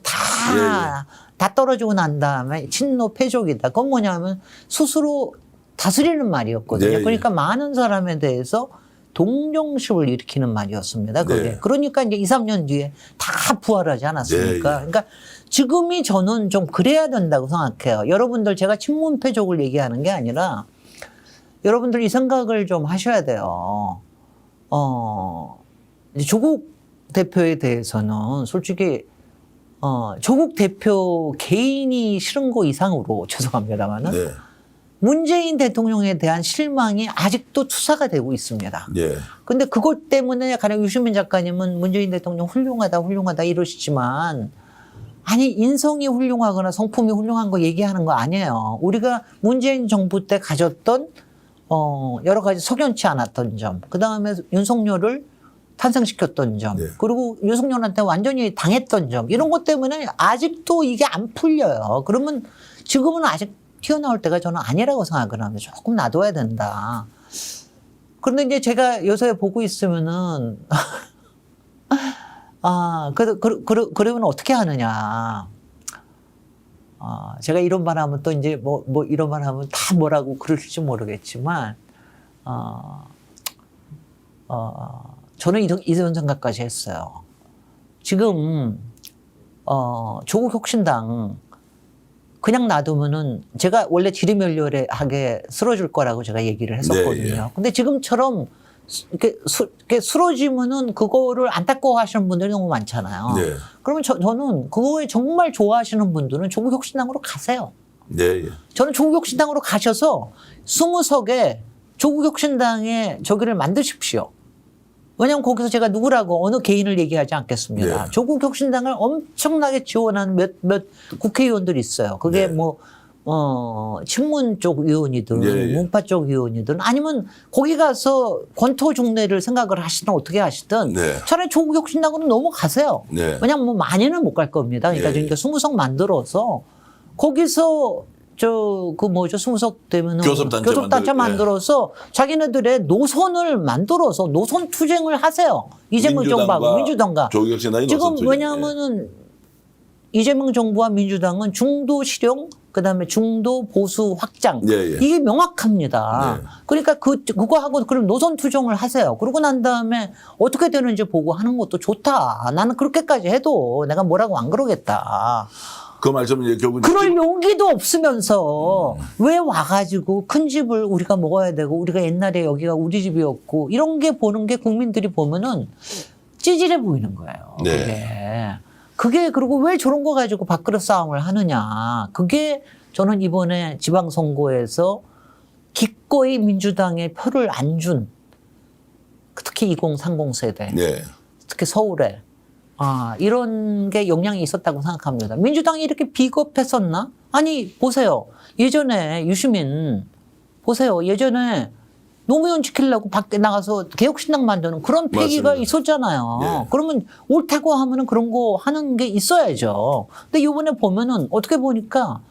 다 떨어지고 난 다음에 친노 패족이다. 그건 뭐냐면 스스로 다스리는 말이었거든요. 네, 예. 그러니까 많은 사람에 대해서 동정심을 일으키는 말이었습니다. 그게. 네. 그러니까 이제 2, 3년 뒤에 다 부활하지 않았습니까? 네, 예. 그러니까 지금이 저는 좀 그래야 된다고 생각해요. 여러분들 제가 친문 패족을 얘기하는 게 아니라 여러분들 이 생각을 좀 하셔야 돼요. 이제 조국 대표에 대해서는 솔직히 조국 대표 개인이 싫은 거 이상으로 죄송합니다만은 네. 문재인 대통령에 대한 실망이 아직도 투사가 되고 있습니다. 예. 근데 그것 때문에 가령 유시민 작가님은 문재인 대통령 훌륭하다 이러시지만 아니 인성이 훌륭하거나 성품이 훌륭한 거 얘기하는 거 아니에요. 우리가 문재인 정부 때 가졌던 여러 가지 석연치 않았던 점, 그 다음에 윤석열을 탄생시켰던 점, 네. 그리고 윤석열한테 완전히 당했던 점 이런 것 때문에 아직도 이게 안 풀려요. 그러면 지금은 아직 튀어나올 때가 저는 아니라고 생각을 합니다. 조금 놔둬야 된다. 그런데 이제 제가 요새 보고 있으면은 그러면 어떻게 하느냐. 제가 이런 말 하면 또 이제 뭐 이런 말 하면 다 뭐라고 그럴지 모르겠지만, 저는 이런 생각까지 했어요. 지금, 조국 혁신당 그냥 놔두면은 제가 원래 지리멸렬하게 쓰러질 거라고 제가 얘기를 했었거든요. 네, 예. 근데 지금처럼 이렇게 쓰러지면은 그거를 안타까워 하시는 분들이 너무 많잖아요. 네. 그러면 저는 그거에 정말 좋아하시는 분들은 조국 혁신당으로 가세요. 네. 예. 저는 조국 혁신당으로 가셔서 20석에 조국 혁신당의 저기를 만드십시오. 왜냐하면 거기서 제가 누구라고 어느 개인을 얘기하지 않겠습니다. 네. 조국 혁신당을 엄청나게 지원하는 몇 국회의원들이 있어요. 그게 네. 뭐 친문 쪽 의원이든 예, 예. 문파 쪽 의원이든 아니면 거기 가서 권토 중례를 생각을 하시든 어떻게 하시든 네. 차라리 조국 혁신당으로 넘어가세요. 네. 왜냐면 뭐 많이는 못 갈 겁니다. 그러니까, 예, 예. 그러니까 20석 만들어서 거기서 그 뭐죠 20석 되면은 교섭단체 만들어서 자기네들의 노선을 만들어서 노선 투쟁을 하세요. 이재명 정부하고 민주당과 조국혁신당이 지금 노선 투쟁. 왜냐하면은 이재명 정부와 민주당은 중도 실용 그다음에 중도 보수 확장 예, 예. 이게 명확합니다. 네. 그러니까 그거 하고 그럼 노선 투쟁을 하세요. 그러고 난 다음에 어떻게 되는지 보고 하는 것도 좋다. 나는 그렇게까지 해도 내가 뭐라고 안 그러겠다. 그 말씀은 이제 결국 그럴 용기도 없으면서 왜 와가지고 큰 집을 우리가 먹어야 되고 우리가 옛날에 여기가 우리 집이었고 이런 게 보는 게 국민들이 보면은 찌질해 보이는 거예요. 네. 그게 그리고 왜 저런 거 가지고 밥그릇 싸움을 하느냐. 그게 저는 이번에 지방선거에서 기꺼이 민주당에 표를 안 준 특히 2030 세대 네. 특히 서울에 이런 게 영향이 있었다고 생각합니다. 민주당이 이렇게 비겁했었나? 아니 보세요. 예전에 유시민 보세요. 예전에 노무현 지키려고 밖에 나가서 개혁신당 만드는 그런 패기가 맞습니다. 있었잖아요. 예. 그러면 옳다고 하면은 그런 거 하는 게 있어야죠. 근데 이번에 보면은 어떻게 보니까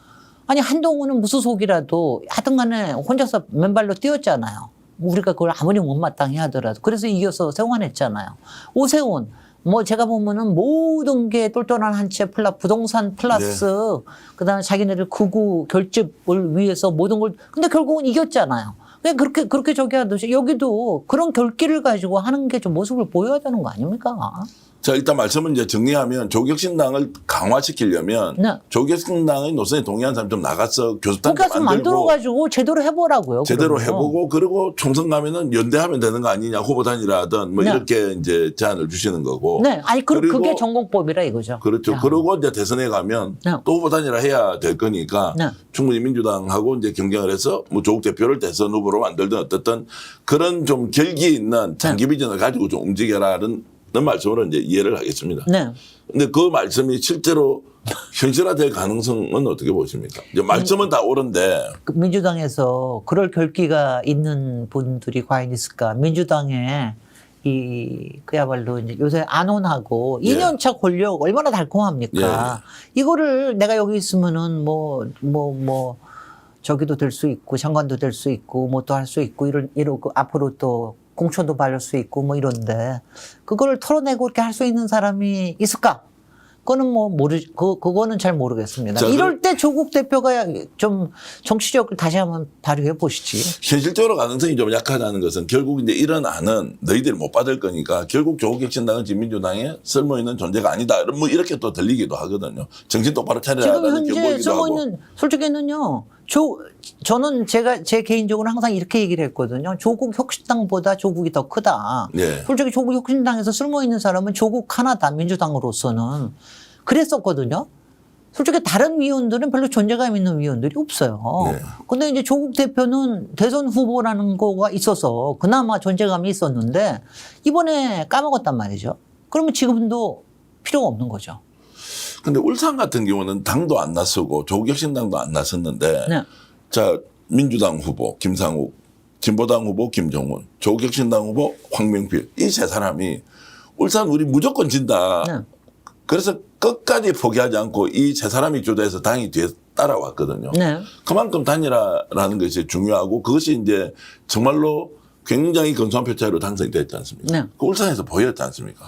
아니 한동훈은 무소속이라도 하여튼 간에 혼자서 맨발로 뛰었잖아요. 우리가 그걸 아무리 못마땅히 하더라도. 그래서 이겨서 생환했잖아요. 오세훈 뭐 제가 보면은 모든 게 똘똘한 한 채 부동산 플러스 그다음에 자기네들 극우 결집을 위해서 모든 걸 근데 결국은 이겼잖아요. 왜 그렇게 저기 하듯이 여기도 그런 결기를 가지고 하는 게 좀 모습을 보여야 되는 거 아닙니까? 자, 일단 말씀은 이제 정리하면 조국혁신당을 강화시키려면 네. 조국혁신당의 노선에 동의한 사람 좀 나가서 교섭단체 국가에서 만들고 만들어가지고 제대로 해보라고요. 제대로 그러면. 해보고 그리고 총선 가면은 연대하면 되는 거 아니냐 후보 단일화든 뭐 네. 이렇게 이제 제안을 주시는 거고. 네, 아니 그리고 그게 전공법이라 이거죠. 그렇죠. 야. 그러고 이제 대선에 가면 네. 또 후보 단일화 해야 될 거니까 네. 충분히 민주당하고 이제 경쟁을 해서 뭐 조국 대표를 대선 후보로 만들든 어떻든 그런 좀 결기 있는 장기 비전을 가지고 좀 움직여라는 말씀으로 이제 이해를 하겠습니다. 네. 근데 그 말씀이 실제로 현실화될 가능성은 어떻게 보십니까? 이제 말씀은 다 옳은데 그 민주당에서 그럴 결기가 있는 분들이 과연 있을까? 민주당에 그야말로 이제 요새 안온하고 예. 2년차 권력 얼마나 달콤합니까? 예. 이거를 내가 여기 있으면은 저기도 될 수 있고 장관도 될 수 있고 뭐 또 할 수 있고 이러고 앞으로 또 공천도 받을 수 있고 뭐 이런데 그걸 털어내고 이렇게 할 수 있는 사람이 있을까? 그거는 그거는 잘 모르겠습니다. 자, 이럴 때 조국 대표가 좀 정치력을 다시 한번 발휘해 보시지. 현실적으로 가능성이 좀 약하다는 것은 결국 이제 이런 안은 너희들이 못 받을 거니까 결국 조국혁신당은 지금 민주당에 쓸모 있는 존재가 아니다. 뭐 이렇게 또 들리기도 하거든요. 정신 똑바로 지금 차려라는 현재 경고이기도 쓰고 하고. 있는 솔직히는요. 저는 제 개인적으로 항상 이렇게 얘기를 했거든요. 조국 혁신당보다 조국이 더 크다. 예. 솔직히 조국 혁신당에서 쓸모 있는 사람은 조국 하나다. 민주당으로서는 그랬었거든요. 솔직히 다른 위원들은 별로 존재감 있는 위원들이 없어요. 네. 근데 이제 조국 대표는 대선 후보라는 거가 있어서 그나마 존재감이 있었는데 이번에 까먹었단 말이죠. 그러면 지금도 필요가 없는 거죠. 근데 울산 같은 경우는 당도 안 나서고 조국혁신당도 안 나섰는데 네. 자 민주당 후보 김상욱, 진보당 후보 김종훈, 조국혁신당 후보 황명필 이 세 사람이 울산 우리 무조건 진다. 네. 그래서 끝까지 포기하지 않고 이 세 사람이 주도해서 당이 뒤에 따라왔거든요. 네. 그만큼 단일화라는 것이 중요하고 그것이 이제 정말로 굉장히 근소한 표 차이로 당선이 됐지 않습니까? 네. 그 울산에서 보였지 않습니까?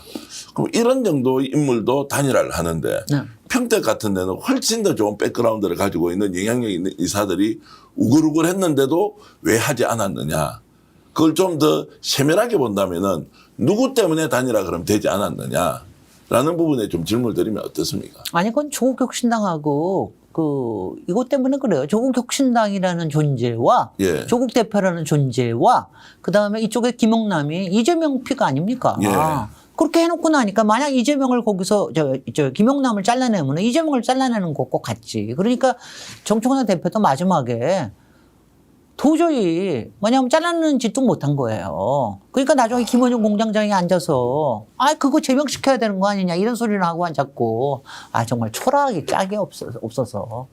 그럼 이런 정도의 인물도 단일화를 하는데 네. 평택 같은 데는 훨씬 더 좋은 백그라운드를 가지고 있는 영향력 있는 이사들이 우글우글 했는데도 왜 하지 않았느냐. 그걸 좀 더 세밀하게 본다면은 누구 때문에 단일화 그럼 되지 않았느냐라는 부분에 좀 질문을 드리면 어떻습니까? 아니, 그건 조국혁신당하고 이것 때문에 그래요. 조국혁신당이라는 존재와 예. 조국 대표라는 존재와 그 다음에 이쪽에 김영남이 이재명 피가 아닙니까? 예. 그렇게 해놓고 나니까 만약 이재명을 거기서 김영남을 잘라내면 이재명을 잘라내는 것과 같지. 그러니까 정청래 대표도 마지막에 도저히 뭐냐면 잘라내는 짓도 못한 거예요. 그러니까 나중에 김원중 공장장이 앉아서 그거 제명시켜야 되는 거 아니냐 이런 소리를 하고 앉았고 정말 초라하기 짝이 없어서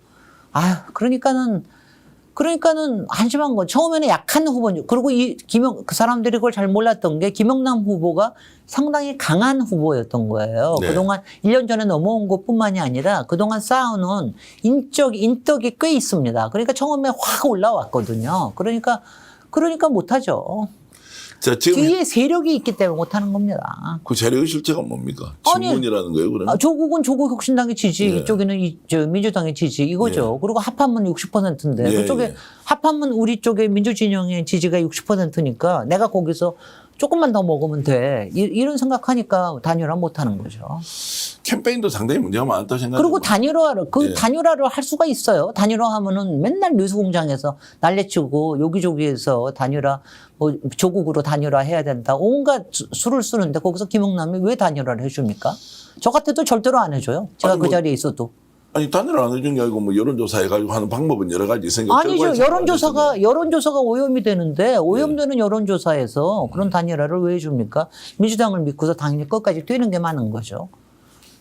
그러니까는 한심한 거. 처음에는 약한 후보죠. 그리고 그 사람들이 그걸 잘 몰랐던 게 김영남 후보가 상당히 강한 후보였던 거예요. 네. 그동안 1년 전에 넘어온 것뿐만이 아니라 그동안 쌓아놓은 인덕이 꽤 있습니다. 그러니까 처음에 확 올라왔거든요. 그러니까 못하죠. 자, 지금 뒤에 세력이 있기 때문에 못하는 겁니다. 그 세력의 실체가 뭡니까? 아니, 친문이라는 거예요, 그러면? 조국은 조국 혁신당의 지지, 예. 이쪽에는 민주당의 지지 이거죠. 그리고 합하면 60%인데 예, 그쪽에 예. 합하면 우리 쪽에 민주진영의 지지가 60%니까 내가 거기서 조금만 더 먹으면 돼. 이런 생각하니까 단일화 못하는 거죠. 캠페인도 상당히 문제가 많다 생각해요. 그리고 단일화를 예. 단일화를 할 수가 있어요. 단일화하면은 맨날 뉴스공장에서 난리치고 여기저기에서 단일화 뭐 조국으로 단일화 해야 된다. 온갖 수를 쓰는데 거기서 김영남이 왜 단일화를 해줍니까? 저 같아도 절대로 안 해줘요. 제가 아니, 그 뭐 자리에 있어도. 아니 단일화 안 해준 게 아니고 뭐 여론조사 해가지고 하는 방법은 여러 가지 있으니까 아니죠. 여론조사가 오염이 되는데 오염되는 여론조사에서 그런 단일화를 왜 해줍니까? 민주당을 믿고서 당연히 끝까지 뛰는 게 맞는 거죠.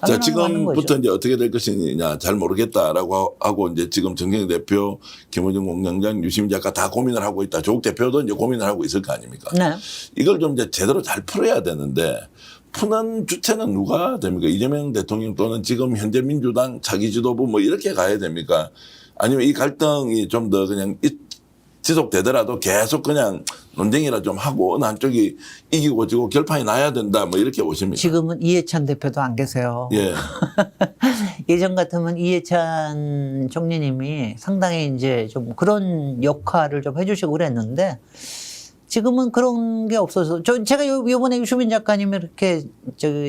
자, 당연한 거죠. 지금부터 이제 어떻게 될 것이냐 잘 모르겠다라고 하고 이제 지금 정경희 대표, 김호중 공장장, 유시민 작가 다 고민을 하고 있다. 조국 대표도 이제 고민을 하고 있을 거 아닙니까? 네. 이걸 좀 이제 제대로 잘 풀어야 되는데 푸는 주체는 누가 됩니까? 이재명 대통령 또는 지금 현재 민주당 차기 지도부 뭐 이렇게 가야 됩니까? 아니면 이 갈등이 좀 더 그냥 지속되더라도 계속 그냥 논쟁이라 좀 하고 어느 한쪽이 이기고 지고 결판이 나야 된다 뭐 이렇게 보십니까? 지금은 이해찬 대표도 안 계세요. 예. 예전 같으면 이해찬 총리님이 상당히 이제 좀 그런 역할을 좀 해주시고 그랬는데 지금은 그런 게 없어서 제가 요번에 유시민 작가님이 이렇게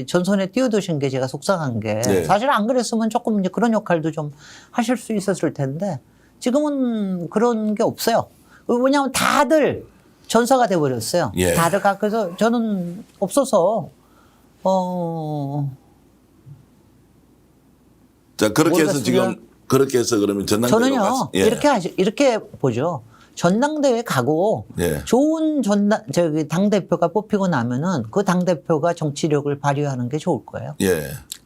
전선에 뛰어드신 게 제가 속상한 게 네. 사실 안 그랬으면 조금 이제 그런 역할도 좀 하실 수 있었을 텐데 지금은 그런 게 없어요. 왜냐하면 다들 전사가 돼버렸어요. 예. 다들 그래서 저는 없어서 자, 그렇게 해서 모르겠습니다. 지금 그렇게 해서 그러면 전당대회로 저는요 예. 이렇게 보죠. 전당대회 가고 예. 좋은 당 대표가 뽑히고 나면은 그 당 대표가 정치력을 발휘하는 게 좋을 거예요. 예.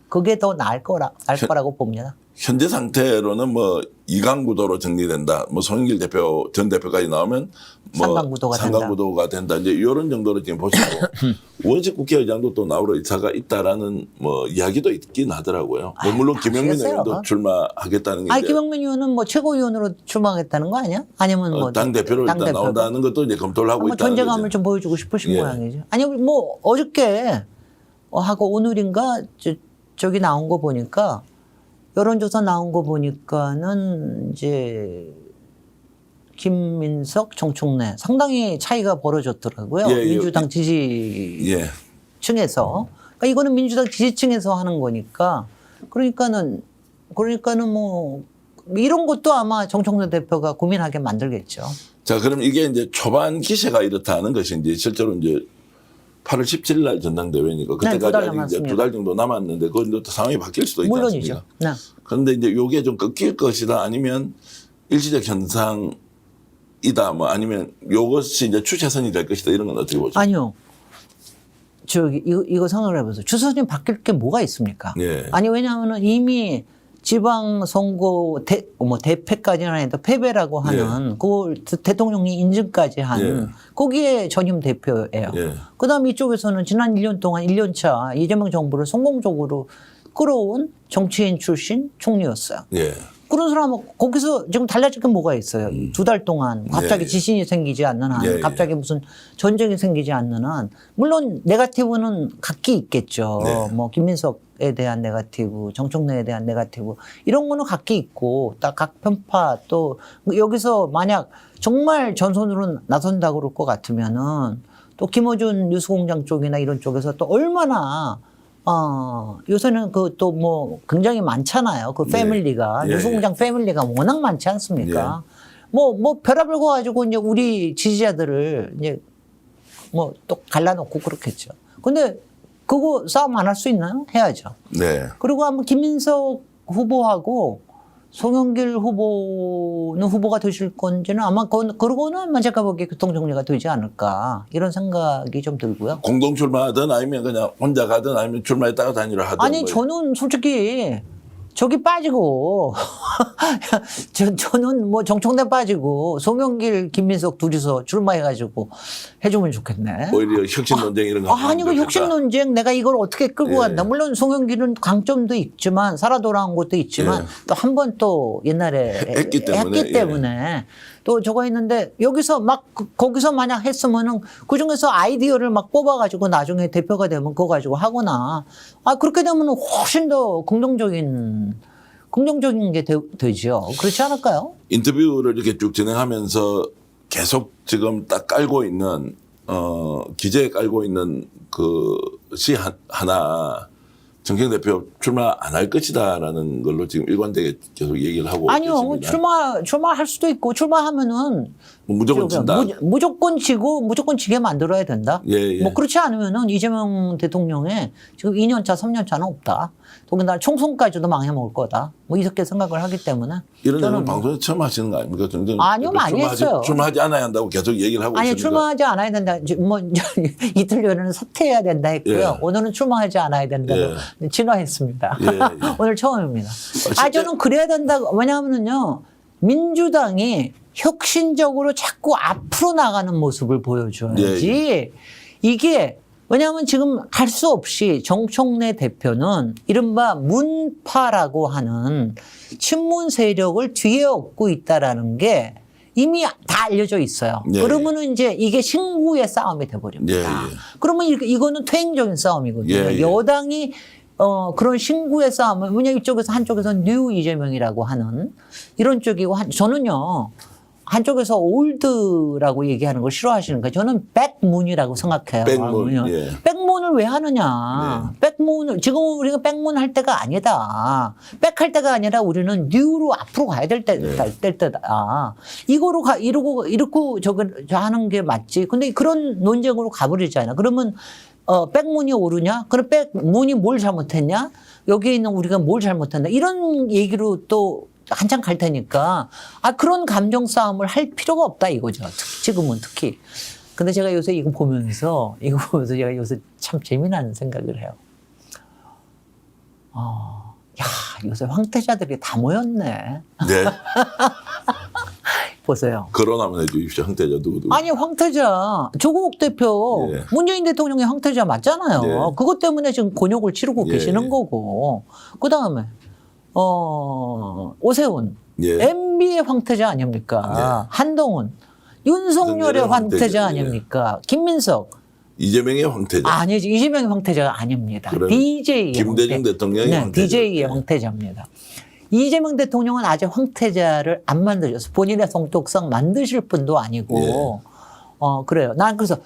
그게 더 나을 거라고 봅니다. 현재 상태로는 뭐 이강구도로 정리된다. 뭐 송영길 대표 전 대표까지 나오면 뭐 상강구도가 된다. 이제 이런 정도로 지금 보시고 원식 국회의장도 또 나오러 의사가 있다라는 뭐 이야기도 있긴 하더라고요. 뭐 물론 김영민 아시겠어요? 의원도 출마하겠다는 게 아니 이제 김영민 의원은 뭐 최고위원으로 출마하겠다는 거 아니야? 아니면 뭐 당 대표로 일단 당대표가? 나온다는 것도 이제 검토를 하고 한번 있다는 존재감을 거죠. 좀 보여주고 싶으신 예. 모양이죠. 아니 뭐 어저께 하고 오늘인가 저기 나온 거 보니까 여론조사 나온 거 보니까는 이제 김민석, 정청래 상당히 차이가 벌어졌더라고요. 예, 민주당 지지층에서. 예. 그러니까 이거는 민주당 지지층에서 하는 거니까 그러니까는 뭐 이런 것도 아마 정청래 대표가 고민하게 만들겠죠. 자, 그럼 이게 이제 초반 기세가 이렇다는 것인지 실제로 이제 8월 17일 날 전당대회니까 네, 두 달 그때까지 아직 이제 남았습니다. 2달 정도 남았는데 그건 또 상황이 바뀔 수도 있지 물론이죠. 않습니까? 네. 그런데 이제 요게 좀 꺾일 것이다 아니면 일시적 현상이다 뭐 아니면 요것이 이제 추세선이 될 것이다 이런 건 어떻게 보죠? 아니요. 이거 생각을 해보세요. 주소진 바뀔 게 뭐가 있습니까? 예. 아니 왜냐하면 이미 지방선거 대패까지는 아닌데 패배라고 하는 그걸 대통령이 인증까지 한 예. 거기에 전임 대표예요. 예. 그다음에 이쪽에서는 지난 1년 동안 1년차 이재명 정부를 성공적으로 끌어온 정치인 출신 총리였어요. 예. 그런 사람은 거기서 지금 달라질 게 뭐가 있어요. 2달 동안 갑자기 예. 지진이 생기지 않는 한, 예. 갑자기 무슨 전쟁이 생기지 않는 한, 물론 네거티브는 각기 있겠죠. 네. 뭐 김민석에 대한 네거티브, 정청래에 대한 네거티브 이런 거는 각기 있고 딱 각 편파 또 여기서 만약 정말 전선으로 나선다 그럴 것 같으면은 또 김어준 뉴스공장 쪽이나 이런 쪽에서 또 얼마나 요새는 그 또 뭐 굉장히 많잖아요. 그 패밀리가. 예. 뉴스공장 패밀리가 워낙 많지 않습니까? 뭐 별합을 가지고 이제 우리 지지자들을 이제 뭐 또 갈라놓고 그렇겠죠. 근데 그거 싸움 안 할 수 있나요? 해야죠. 네. 그리고 아마 김민석 후보하고 송영길 후보는 후보가 되실 건지는 아마 그러고는 아마 제가 보기에 교통정리가 되지 않을까 이런 생각이 좀 들고요. 공동 출마하든 아니면 그냥 혼자 가든 아니면 출마했다가 단일화 하든 아니 뭐 저는 솔직히 저기 빠지고 저는 뭐 정청래 빠지고 송영길, 김민석 둘이서 출마해가지고 해주면 좋겠네. 오히려 혁신 논쟁 이런 거. 아니, 그 혁신 논쟁 내가 이걸 어떻게 끌고 예. 간다. 물론 송영길은 강점도 있지만 살아 돌아온 것도 있지만 예. 또 한 번 또 옛날에 했기 때문에, 또 저거 있는데 여기서 막 거기서 만약 했으면은 그 중에서 아이디어를 막 뽑아가지고 나중에 대표가 되면 그거 가지고 하거나 그렇게 되면 훨씬 더 긍정적인 게 되죠. 그렇지 않을까요? 인터뷰를 이렇게 쭉 진행하면서 계속 지금 딱 깔고 있는 기재에 깔고 있는 그 시 하나 정청 대표 출마 안 할 것이다라는 걸로 지금 일관되게 계속 얘기를 하고 아니요, 계십니다. 출마할 수도 있고 출마하면은 무조건 진다. 무조건 지고 무조건 지게 만들어야 된다. 예. 뭐 그렇지 않으면은 이재명 대통령의 지금 2년차, 3년차는 없다. 더군다나 총선까지도 망해먹을 거다. 뭐 이렇게 생각을 하기 때문에. 이런 저는 내용 방송에 처음 하시는 거 아닙니까? 정정 아니요, 많이 했어요. 출마하지 않아야 한다고 계속 얘기를 하고 아니, 있습니다. 출마하지 않아야 된다. 뭐 이틀 전에는 사퇴해야 된다 했고요. 예. 오늘은 출마하지 않아야 된다고 진화했습니다. 예. 오늘 처음입니다. 실제- 저는 그래야 된다고. 왜냐하면요, 민주당이 혁신적으로 자꾸 앞으로 나가는 모습을 보여줘야지. 이게 왜냐하면 지금 할 수 없이 정청래 대표는 이른바 문파라고 하는 친문 세력을 뒤에 얻고 있다라는 게 이미 다 알려져 있어요. 예, 그러면은 이제 이게 신구의 싸움이 돼버립니다. 예, 예. 그러면 이거는 퇴행적인 싸움이거든요. 예, 예. 여당이 그런 신구의 싸움을, 왜냐면 이쪽에서 한쪽에서는 뉴 이재명이라고 하는 이런 쪽이고, 저는요, 한쪽에서 올드라고 얘기하는 걸 싫어하시는 거예요. 저는 백문이라고 생각해요. 백문, 예. 백문을 왜 하느냐. 백문을, 지금 우리가 백문 할 때가 아니다. 백할 때가 아니라 우리는 뉴로 앞으로 가야 될 때다. 이거로 이러고 저거 하는 게 맞지. 근데 그런 논쟁으로 가버리잖아요. 그러면 백문이 오르냐? 그럼 백문이 뭘 잘못했냐? 여기에 있는 우리가 뭘 잘못했나? 이런 얘기로 또 한참 갈 테니까 그런 감정 싸움을 할 필요가 없다 이거죠. 지금은 특히. 근데 제가 요새 이거 보면서 제가 요새 참 재미나는 생각을 해요. 야, 요새 황태자들이 다 모였네. 네. 보세요. 거론하면 해주십시오. 황태자 누구도. 아니, 황태자, 조국 대표, 예. 문재인 대통령의 황태자 맞잖아요. 예. 그것 때문에 지금 곤욕을 치르고 예, 계시는 예. 거고. 그 다음에, 오세훈, 예. MB의 황태자 아닙니까? 한동훈, 윤석열의 윤석열의 황태자 황태자, 아닙니까? 김민석, 이재명의 황태자. 아니지, 이재명의 황태자가 아닙니다. 그럼 DJ의 김대중 대통령의 황태자. DJ의 황태자입니다. 이재명 대통령은 아직 황태자를 안 만들었어요. 본인의 성격상 만드실 분도 아니고. 그래요. 난 그래서,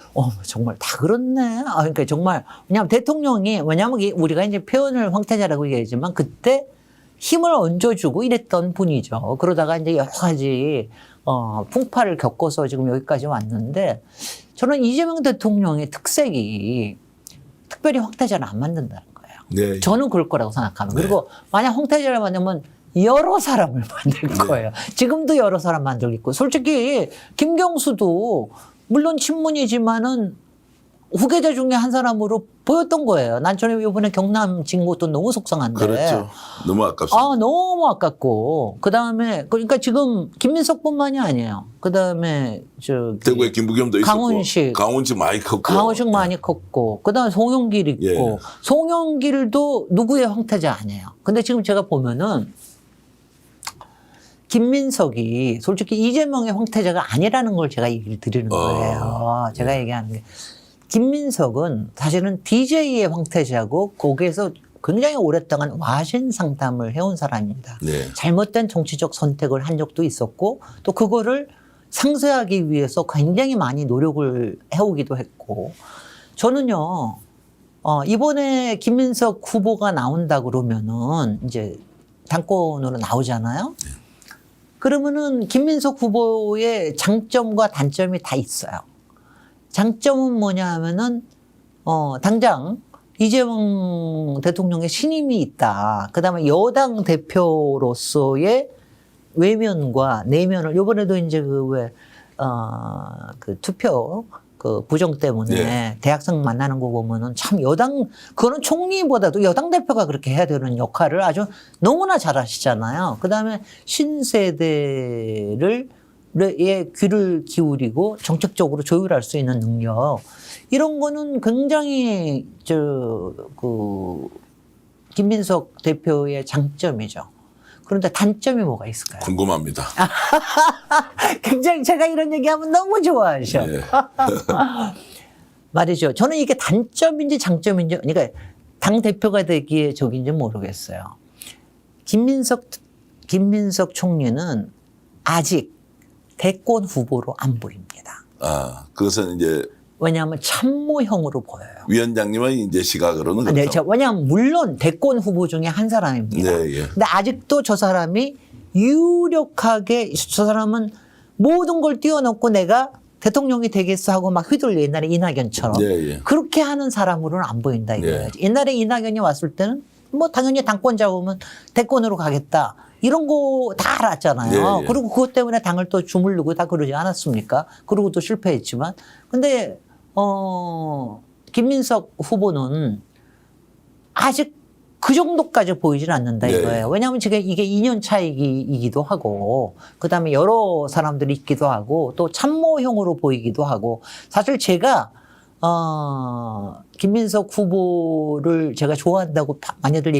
정말 다 그렇네. 그러니까 정말, 왜냐면 대통령이, 우리가 이제 표현을 황태자라고 얘기하지만 그때 힘을 얹어주고 이랬던 분이죠. 그러다가 이제 여러 가지, 풍파를 겪어서 지금 여기까지 왔는데 저는 이재명 대통령의 특색이 특별히 황태자를 안 만든다는 거예요. 네. 저는 그럴 거라고 생각합니다. 그리고 만약 황태자를 만들면 여러 사람을 만들 거예요. 지금도 여러 사람 만들고 있고. 솔직히 김경수도 물론 친문이지만은 후계자 중에 한 사람으로 보였던 거예요. 난 전에 이번에 경남 진 것도 너무 속상한데. 그렇죠. 너무 아깝습니다. 너무 아깝고. 그 다음에, 그러니까 지금 김민석뿐만이 아니에요. 그 다음에, 대구에 김부겸도 있었고. 강훈식 많이 컸고. 강훈식 많이 컸고. 그 다음에 송영길 있고. 예. 송영길도 누구의 황태자 아니에요. 근데 지금 제가 보면은 김민석이 솔직히 이재명의 황태자가 아니라는 걸 제가 얘기를 드리는 거예요. 제가 얘기하는 게. 김민석은 사실은 DJ의 황태자고 거기에서 굉장히 오랫동안 와신 상담을 해온 사람입니다. 네. 잘못된 정치적 선택을 한 적도 있었고 또 그거를 상쇄하기 위해서 굉장히 많이 노력을 해오기도 했고 저는요, 이번에 김민석 후보가 나온다 그러면은 이제 당권으로 나오잖아요. 그러면은 김민석 후보의 장점과 단점이 다 있어요. 장점은 뭐냐 하면은, 당장 이재명 대통령의 신임이 있다. 그 다음에 여당 대표로서의 외면과 내면을, 요번에도 이제 그 투표, 그 부정 때문에 예. 대학생 만나는 거 보면은 참 여당, 그거는 총리보다도 여당 대표가 그렇게 해야 되는 역할을 아주 너무나 잘 하시잖아요. 그 다음에 신세대를 의 귀를 기울이고 정책적으로 조율할 수 있는 능력, 이런 거는 굉장히 김민석 대표의 장점이죠. 그런데 단점이 뭐가 있을까요? 궁금합니다. 굉장히 제가 이런 얘기하면 너무 좋아하셔. 예. 말이죠. 저는 이게 단점인지 장점인지, 그러니까 당 대표가 되기에 적인지 모르겠어요. 김민석 총리는 아직 대권 후보로 안 보입니다. 아, 그것은 이제 왜냐하면 참모형으로 보여요. 위원장님의 이제 시각으로는 네, 그렇죠. 왜냐하면 물론 대권 후보 중에 한 사람입니다. 네, 예. 근데 아직도 저 사람이 유력하게, 저 사람은 모든 걸 띄워놓고 내가 대통령이 되겠어 하고 막 휘둘려, 옛날에 이낙연처럼. 예, 예. 그렇게 하는 사람으로는 안 보인다 이거예요. 예. 옛날에 이낙연이 왔을 때는 뭐 당연히 당권 잡으면 대권으로 가겠다, 이런 거 다 알았잖아요. 예, 예. 그리고 그것 때문에 당을 또 주물르고 다 그러지 않았습니까? 그리고 또 실패했지만. 근데 김민석 후보는 아직 그 정도까지 보이질 않는다 네. 이거예요. 왜냐하면 지금 이게 2년 차이기도 하고, 그 다음에 여러 사람들이 있기도 하고, 또 참모형으로 보이기도 하고. 사실 제가 김민석 후보를 제가 좋아한다고 많이들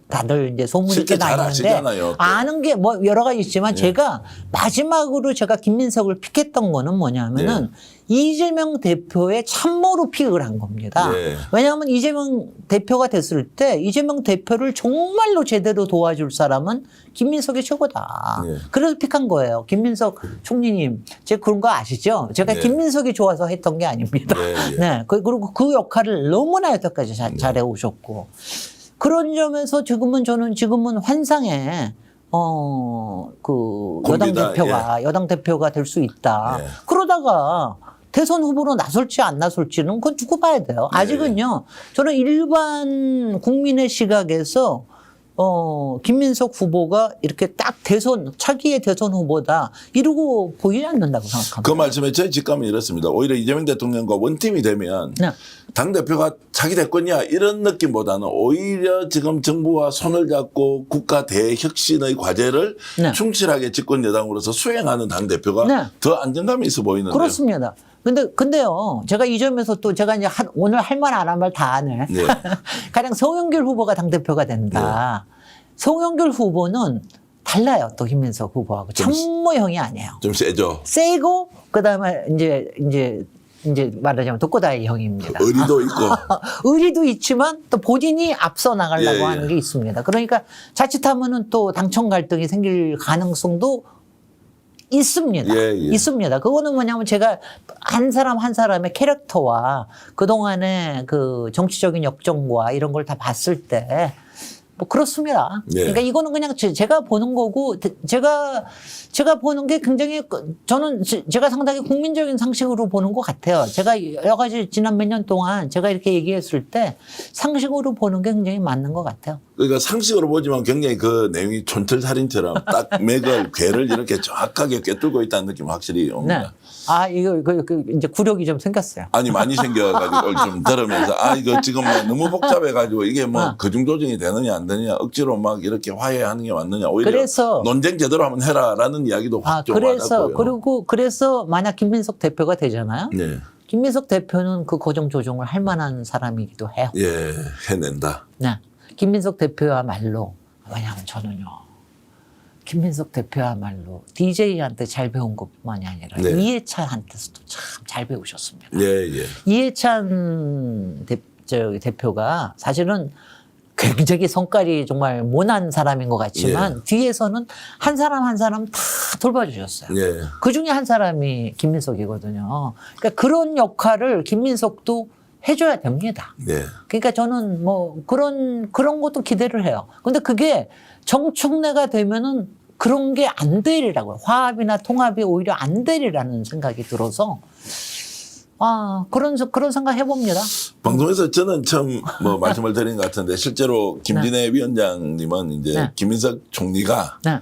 다들 이제 소문이 실제 꽤 나 잘 있는데, 아시잖아요, 또. 아는 게 뭐 여러 가지 있지만, 제가 마지막으로 제가 김민석을 픽했던 거는 뭐냐면은 이재명 대표의 참모로 픽을 한 겁니다. 네. 왜냐하면 이재명 대표가 됐을 때 이재명 대표를 정말로 제대로 도와줄 사람은 김민석이 최고다. 네. 그래서 픽한 거예요. 김민석 총리님, 제가 그런 거 아시죠? 제가 네. 김민석이 좋아서 했던 게 아닙니다. 네, 예. 네. 그리고 그 역할을 너무나 여태까지 잘해 오셨고, 그런 점에서 지금은 환상에 콤비다, 여당 대표가 될 수 있다. 예. 그러다가 대선 후보로 나설지 안 나설지는 그건 두고 봐야 돼요. 아직은요. 저는 일반 국민의 시각에서 김민석 후보가 이렇게 딱 차기의 대선 후보다 이러고 보이지 않는다고 생각합니다. 그 말씀에 제 직감은 이렇습니다. 오히려 이재명 대통령과 원팀이 되면 네. 당대표가 차기 대권이야 이런 느낌보다는 오히려 지금 정부와 손을 잡고 국가 대혁신의 과제를 네. 충실하게 집권 여당으로서 수행하는 당대표가 네. 더 안정감이 있어 보이는데요. 그렇습니다. 근데요, 제가 이 점에서 또 제가 이제 오늘 할 말 안 한 말 다 하네. 네. 가령 송영길 후보가 당대표가 된다. 송영길 후보는 달라요, 또 김민석 후보하고. 참모형이 아니에요. 좀 세죠. 세고, 그 다음에 이제 말하자면 독고다이 형입니다. 의리도 있고. 의리도 있지만 또 본인이 앞서 나가려고 예, 예. 하는 게 있습니다. 그러니까 자칫하면은 또 당청 갈등이 생길 가능성도 있습니다. 예, 예. 있습니다. 그거는 뭐냐면 제가 한 사람의 캐릭터와 그동안의 그 정치적인 역정과 이런 걸 다 봤을 때 뭐 그렇습니다. 예. 그러니까 이거는 그냥 제가 보는 거고, 제가 보는 게 굉장히, 저는 제가 상당히 국민적인 상식으로 보는 것 같아요. 제가 여러 가지 지난 몇 년 동안 제가 이렇게 얘기했을 때 상식으로 보는 게 굉장히 맞는 것 같아요. 그러니까 상식으로 보지만 굉장히 그 내용이 촌철살인처럼 딱 맥을 괴를 이렇게 정확하게 꿰뚫고 있다는 느낌 확실히 네. 옵니다. 이거 이제 굴욕이 좀 생겼어요. 아니 많이 생겨가지고 좀 들으면서 이거 지금 뭐 너무 복잡해가지고 이게 뭐 그중 조정이 되느냐 안 되느냐 억지로 막 이렇게 화해하는 게 맞느냐 오히려 그래서 논쟁 제대로 한번 해라라는 이야기도 확 좀 와닿고요. 그래서 만약 김민석 대표가 되잖아요. 네, 김민석 대표는 그 고정 조정을 할 만한 사람이기도 해요. 예, 해낸다. 네. 김민석 대표야말로, 왜냐하면 저는요, 김민석 대표야말로 DJ한테 잘 배운 것뿐만이 아니라 네. 이해찬한테서도 참 잘 배우셨습니다. 예, 예, 이해찬 대표가 사실은 굉장히 성깔이 정말 모난 사람인 것 같지만 뒤에서는 한 사람 다 돌봐주셨어요. 예. 그 중에 한 사람이 김민석이거든요. 그러니까 그런 역할을 김민석도 해줘야 됩니다. 네. 그러니까 저는 뭐 그런 것도 기대를 해요. 근데 그게 정청래가 되면은 그런 게 안 되리라고요. 화합이나 통합이 오히려 안 되리라는 생각이 들어서 그런 생각 해봅니다. 방송에서 저는 처음 뭐 말씀을 드린 것 같은데 실제로 김진애 위원장님은 이제 네. 김민석 총리가 네.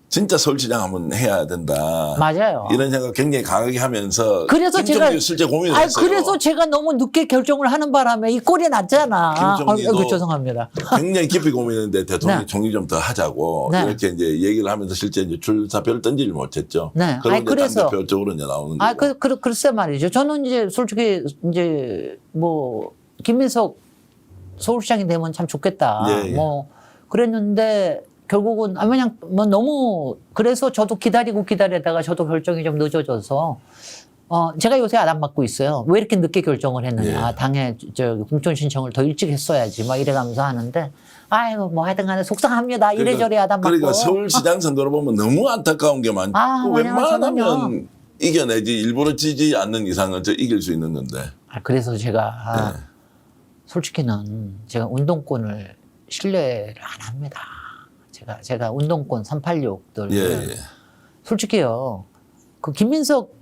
진짜 서울시장 한번 해야 된다. 맞아요. 이런 생각 굉장히 강하게 하면서 그래서 제가 실제 고민을 했어요. 그래서 제가 너무 늦게 결정을 하는 바람에 이 꼴이 났잖아. 김정희도 죄송합니다. 굉장히 깊이 고민했는데 대통령이 네. 정리 좀 더 하자고 네. 이렇게 이제 얘기를 하면서 실제 이제 출사표를 던지질 못했죠. 네. 그런데 그래서 당대표 쪽으로 이제 나오는 거고. 글쎄 말이죠. 저는 이제 솔직히 이제 뭐 김민석 서울시장이 되면 참 좋겠다. 예, 예. 뭐 그랬는데 결국은 그냥 뭐 너무 그래서 저도 기다리다가 저도 결정이 좀 늦어져서 제가 요새 안 받고 있어요. 왜 이렇게 늦게 결정을 했느냐. 예. 당에 공천 신청을 더 일찍 했어야지. 막 이래가면서 하는데 아이고 뭐 하여튼 간에 속상합니다. 이래저래 하다 받고. 그러니까 서울시장 선거를 보면 너무 안타까운 게 많고 왜냐면 웬만하면 이겨내지 일부러 지지 않는 이상은 저 이길 수 있는 건데. 그래서 제가 네. 솔직히는 제가 운동권을 신뢰를 안 합니다. 제가 운동권 386들 예. 솔직히요. 그 김민석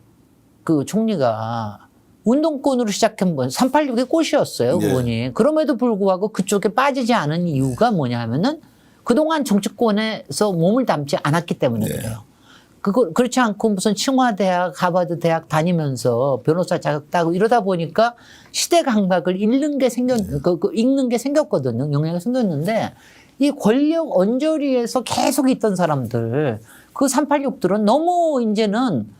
그 총리가 운동권으로 시작한 건 386의 꽃이었어요. 예. 그분이. 그럼에도 불구하고 그쪽에 빠지지 않은 이유가 뭐냐 하면은 그동안 정치권에서 몸을 담지 않았기 때문에 예. 그래요. 그렇지 않고 무슨清華대학, 하버드 대학 다니면서 변호사 자격 따고 이러다 보니까 시대 감각을 읽는 게 생겼거든요. 영향이 생겼는데 이 권력 언저리에서 계속 있던 사람들, 그 386들은 너무 이제는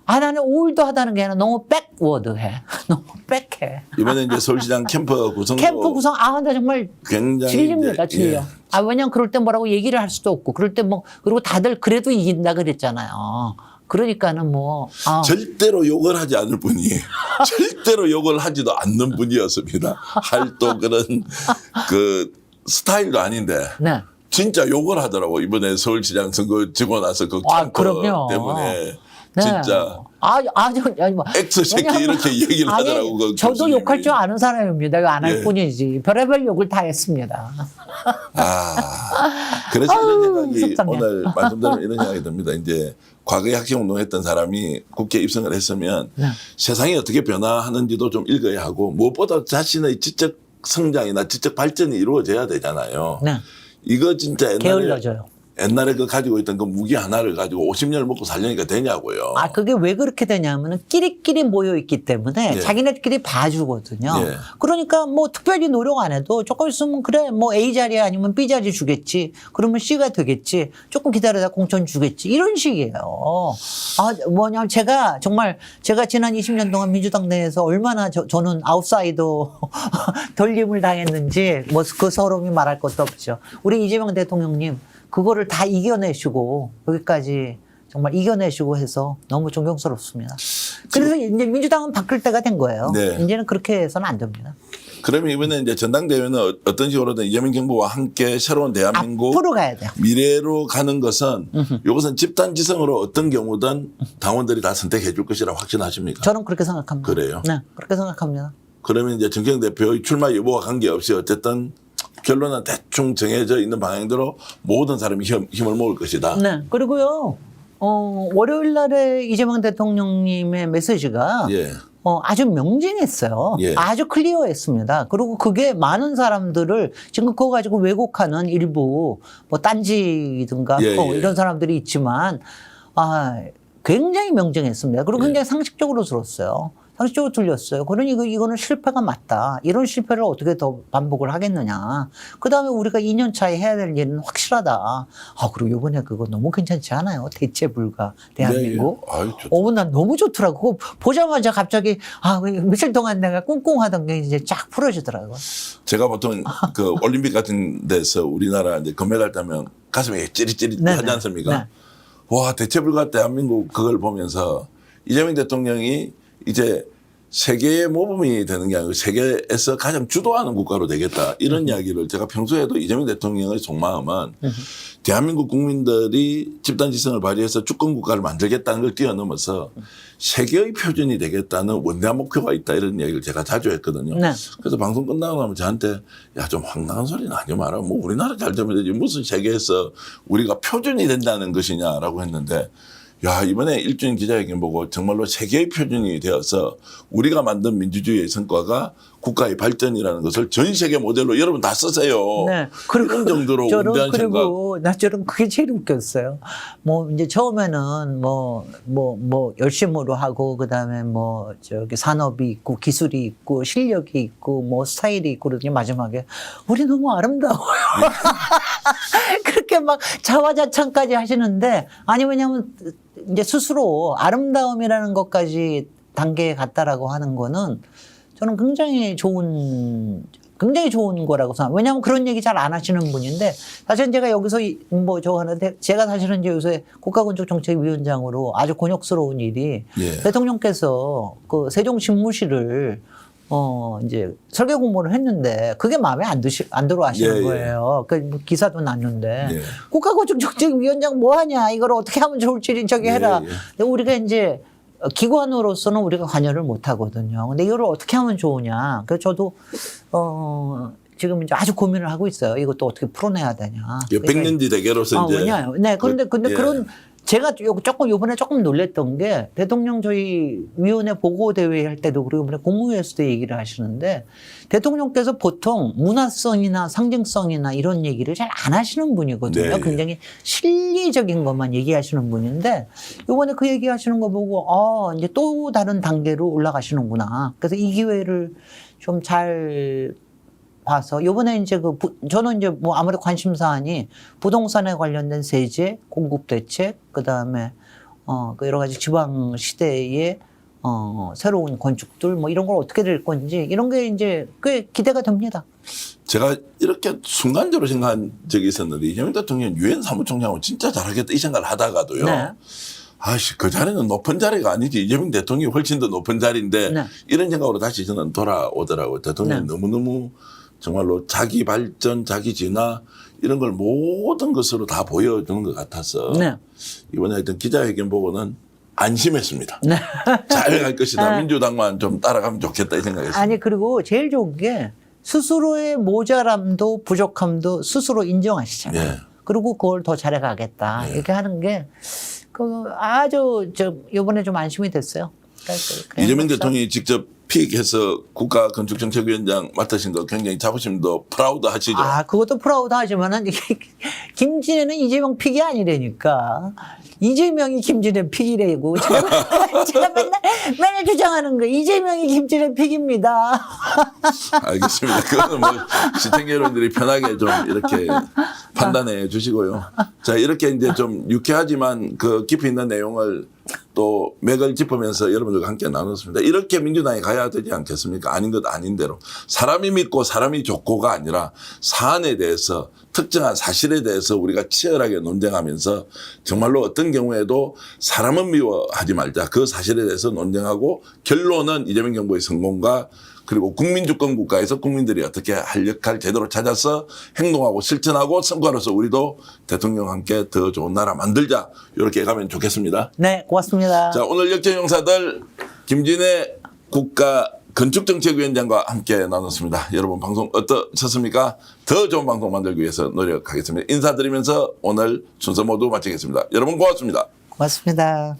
나는 올드하다는 게 아니라 너무 백워드해. 너무 백해. 이번에 이제 서울시장 캠프 구성도 나 정말 굉장히 질립니다, 이제, 질려. 예. 왜냐면 그럴 때 뭐라고 얘기를 할 수도 없고, 그럴 때 그리고 다들 그래도 이긴다 그랬잖아요. 그러니까는 절대로 욕을 하지 않을 분이 절대로 욕을 하지도 않는 분이었습니다. 할도 그런 그 스타일도 아닌데 네. 진짜 욕을 하더라고. 이번에 서울시장 선거 지고 나서 그 캠프 그럼요. 때문에 네. 진짜 엑스 새끼 이렇게 얘기를 하더라고. 그 저도 교수님이. 욕할 줄 아는 사람입니다. 안 할 예. 뿐이지. 별의별 욕을 다 했습니다. 그래서 이런 생각이 속상해. 오늘 말씀드리면 이런 생각이 듭니다. 이제 과거에 학생운동했던 사람이 국회에 입성을 했으면 네. 세상이 어떻게 변화하는지도 좀 읽어야 하고 무엇보다 자신의 지적 성장이나 지적 발전이 이루어져야 되잖아요. 네. 이거 진짜 게을러져요. 옛날에 그 가지고 있던 그 무기 하나를 가지고 50년을 먹고 살려니까 되냐고요. 그게 왜 그렇게 되냐면은 끼리끼리 모여 있기 때문에 예. 자기네들끼리 봐주거든요. 예. 그러니까 뭐 특별히 노력 안 해도 조금 있으면 그래 뭐 A 자리 아니면 B 자리 주겠지. 그러면 C가 되겠지. 조금 기다려다 공천 주겠지. 이런 식이에요. 뭐냐면 제가 지난 20년 동안 민주당 내에서 얼마나 저는 아웃사이더 돌림을 당했는지 뭐 그 서름이 말할 것도 없죠. 우리 이재명 대통령님 그거를 다 이겨내시고 여기까지 정말 이겨내시고 해서 너무 존경스럽습니다. 그래서 이제 민주당은 바뀔 때가 된 거예요. 네. 이제는 그렇게 해서는 안 됩니다. 그러면 이번에 이제 전당대회는 어떤 식으로든 이재명 정부와 함께 새로운 대한민국 앞으로 가야 돼요. 미래로 가는 것은 이것은 집단지성으로 어떤 경우든 당원들이 다 선택해 줄 것이라 확신하십니까? 저는 그렇게 생각합니다. 그래요? 네, 그렇게 생각합니다. 그러면 이제 정경 대표의 출마 여부와 관계없이 어쨌든 결론은 대충 정해져 있는 방향대로 모든 사람이 힘을 모을 것이다. 네, 그리고요. 월요일 날에 이재명 대통령님의 메시지가 예. 아주 명징했어요. 예. 아주 클리어했습니다. 그리고 그게 많은 사람들을 지금 그거 가지고 왜곡하는 일부 뭐 딴지든가 예, 뭐 예. 이런 사람들이 있지만 굉장히 명징했습니다. 그리고 굉장히 상식적으로 들었어요. 상식적으로 들렸어요. 그러니 이거는 실패가 맞다. 이런 실패를 어떻게 더 반복을 하겠느냐. 그다음에 우리가 2년 차에 해야 될 일은 확실하다. 그리고 이번에 그거 너무 괜찮지 않아요? 대체 불가 대한민국. 네, 예. 난 너무 좋더라고. 그거 보자마자 갑자기 며칠 동안 내가 꿍꿍하던 게 이제 쫙 풀어지더라고요. 제가 보통 그 올림픽 같은 데서 우리나라 이제 금메달 따면 가슴이 찌릿찌릿 하지 않습니까? 네. 와, 대체불가 대한민국 그걸 보면서 이재명 대통령이 이제 세계의 모범이 되는 게 아니고 세계에서 가장 주도하는 국가로 되겠다. 이런 이야기를 제가 평소에도 이재명 대통령의 속마음은 대한민국 국민들이 집단지성을 발휘해서 주권 국가를 만들겠다는 걸 뛰어넘어서 세계의 표준이 되겠다는 원대한 목표가 있다. 이런 이야기를 제가 자주 했거든요. 네. 그래서 방송 끝나고 나면 저한테 좀 황당한 소리는 하지 마라. 뭐 우리나라 잘 되면 되지. 무슨 세계에서 우리가 표준이 된다는 것이냐라고 했는데 야, 이번에 1주년 기자회견 보고 정말로 세계의 표준이 되어서 우리가 만든 민주주의의 성과가 국가의 발전이라는 것을 전 세계 모델로 여러분 다 쓰세요. 네. 그런 정도로 운대한 생각. 그리고 저는 그게 제일 웃겼어요. 뭐 이제 처음에는 뭐 열심으로 하고 그다음에 뭐 저기 산업이 있고 기술이 있고 실력이 있고 뭐 스타일이 있고 그러더니 마지막에 우리 너무 아름다워요. 그렇게 막 자화자찬까지 하시는데 아니 왜냐하면 이제 스스로 아름다움이라는 것까지 단계에 갔다라고 하는 거는 저는 굉장히 좋은 거라고 생각합니다. 왜냐하면 그런 얘기 잘 안 하시는 분인데 사실은 제가 여기서 뭐 저거 하는데 제가 사실은 이제 요새 국가건축정책위원장으로 아주 곤욕스러운 일이 예. 대통령께서 그 세종신무실을 이제 설계 공모를 했는데 그게 마음에 안 들어 하시는 예, 예. 거예요. 그 뭐 기사도 났는데 예. 국가건축정책위원장 뭐 하냐 이걸 어떻게 하면 좋을지 저기 해라. 예, 예. 근데 우리가 이제 기관으로서는 우리가 관여를 못 하거든요. 근데 이걸 어떻게 하면 좋으냐. 그래서 저도 지금 이제 아주 고민을 하고 있어요. 이것도 어떻게 풀어내야 되냐. 백년지 대계로서 이제. 왜냐요? 네, 근데 예. 그런 제가 요번에 조금 놀랬던 게 대통령 저희 위원회 보고 대회 할 때도 그리고 이번에 국무회의에서도 얘기를 하시는데 대통령께서 보통 문화성이나 상징성이나 이런 얘기를 잘 안 하시는 분이거든요. 네. 굉장히 실리적인 것만 얘기하시는 분인데 이번에 그 얘기하시는 거 보고 이제 또 다른 단계로 올라가시는구나. 그래서 이 기회를 좀 잘 봐서 요번에 이제 저는 이제 뭐 아무래도 관심 사안이 부동산에 관련된 세제, 공급 대책, 그다음에 그 여러 가지 지방 시대의 새로운 건축들 뭐 이런 걸 어떻게 될 건지 이런 게 이제 꽤 기대가 됩니다. 제가 이렇게 순간적으로 생각한 적이 있었는데 이재명 대통령 유엔 사무총장하고 진짜 잘하겠다 이 생각을 하다가도요. 네. 아씨, 그 자리는 높은 자리가 아니지. 이재명 대통령이 훨씬 더 높은 자리인데 네. 이런 생각으로 다시 저는 돌아오더라고요. 대통령이 네. 너무너무 정말로 자기 발전, 자기 진화 이런 걸 모든 것으로 다 보여주는 것 같아서 네. 이번에 하여튼 기자회견 보고는 안심했습니다. 네. 잘 갈 것이다. 네. 민주당만 좀 따라가면 좋겠다 이 생각했습니다. 아니 그리고 제일 좋은 게 스스로의 모자람도 부족함도 스스로 인정하시잖아요. 예. 그리고 그걸 더 잘해가겠다 이렇게 하는 게 아주 이번에 좀 안심이 됐어요. 그러니까 이재명 대통령이 직접 픽해서 국가건축정책위원장 맡으신 거 굉장히 자부심도 프라우드 하시죠. 그것도 프라우드 하지만은 김진애는 이재명 픽이 아니라니까. 이재명이 김진애 픽이래고. 제가 맨날 주장하는 거 이재명이 김진애 픽입니다. 알겠습니다. 그거는 뭐 시청자 여러분들이 편하게 좀 이렇게 판단해 주시고요. 자, 이렇게 이제 좀 유쾌하지만 그 깊이 있는 내용을 또 맥을 짚으면서 여러분들과 함께 나눴습니다. 이렇게 민주당이 가야 되지 않겠습니까? 아닌 것 아닌 대로. 사람이 믿고 사람이 좋고가 아니라 사안에 대해서 특정한 사실에 대해서 우리가 치열하게 논쟁하면서 정말로 어떤 경우에도 사람은 미워하지 말자. 그 사실에 대해서 논쟁하고 결론은 이재명 정부의 성공과 그리고 국민주권 국가에서 국민들이 어떻게 할 역할 제대로 찾아서 행동하고 실천하고 성과로서 우리도 대통령과 함께 더 좋은 나라 만들자. 이렇게 가면 좋겠습니다. 네, 고맙습니다. 자, 오늘 역전용사들 김진애 국가건축정책위원장과 함께 나눴습니다. 여러분 방송 어떠셨습니까? 더 좋은 방송 만들기 위해서 노력하겠습니다. 인사드리면서 오늘 순서 모두 마치겠습니다. 여러분 고맙습니다. 고맙습니다.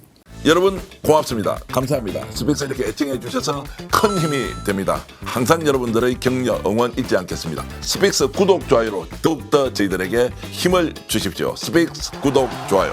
여러분 고맙습니다. 감사합니다. 스픽스 이렇게 애청해 주셔서 큰 힘이 됩니다. 항상 여러분들의 격려, 응원 잊지 않겠습니다. 스픽스 구독, 좋아요로 더욱더 저희들에게 힘을 주십시오. 스픽스 구독, 좋아요.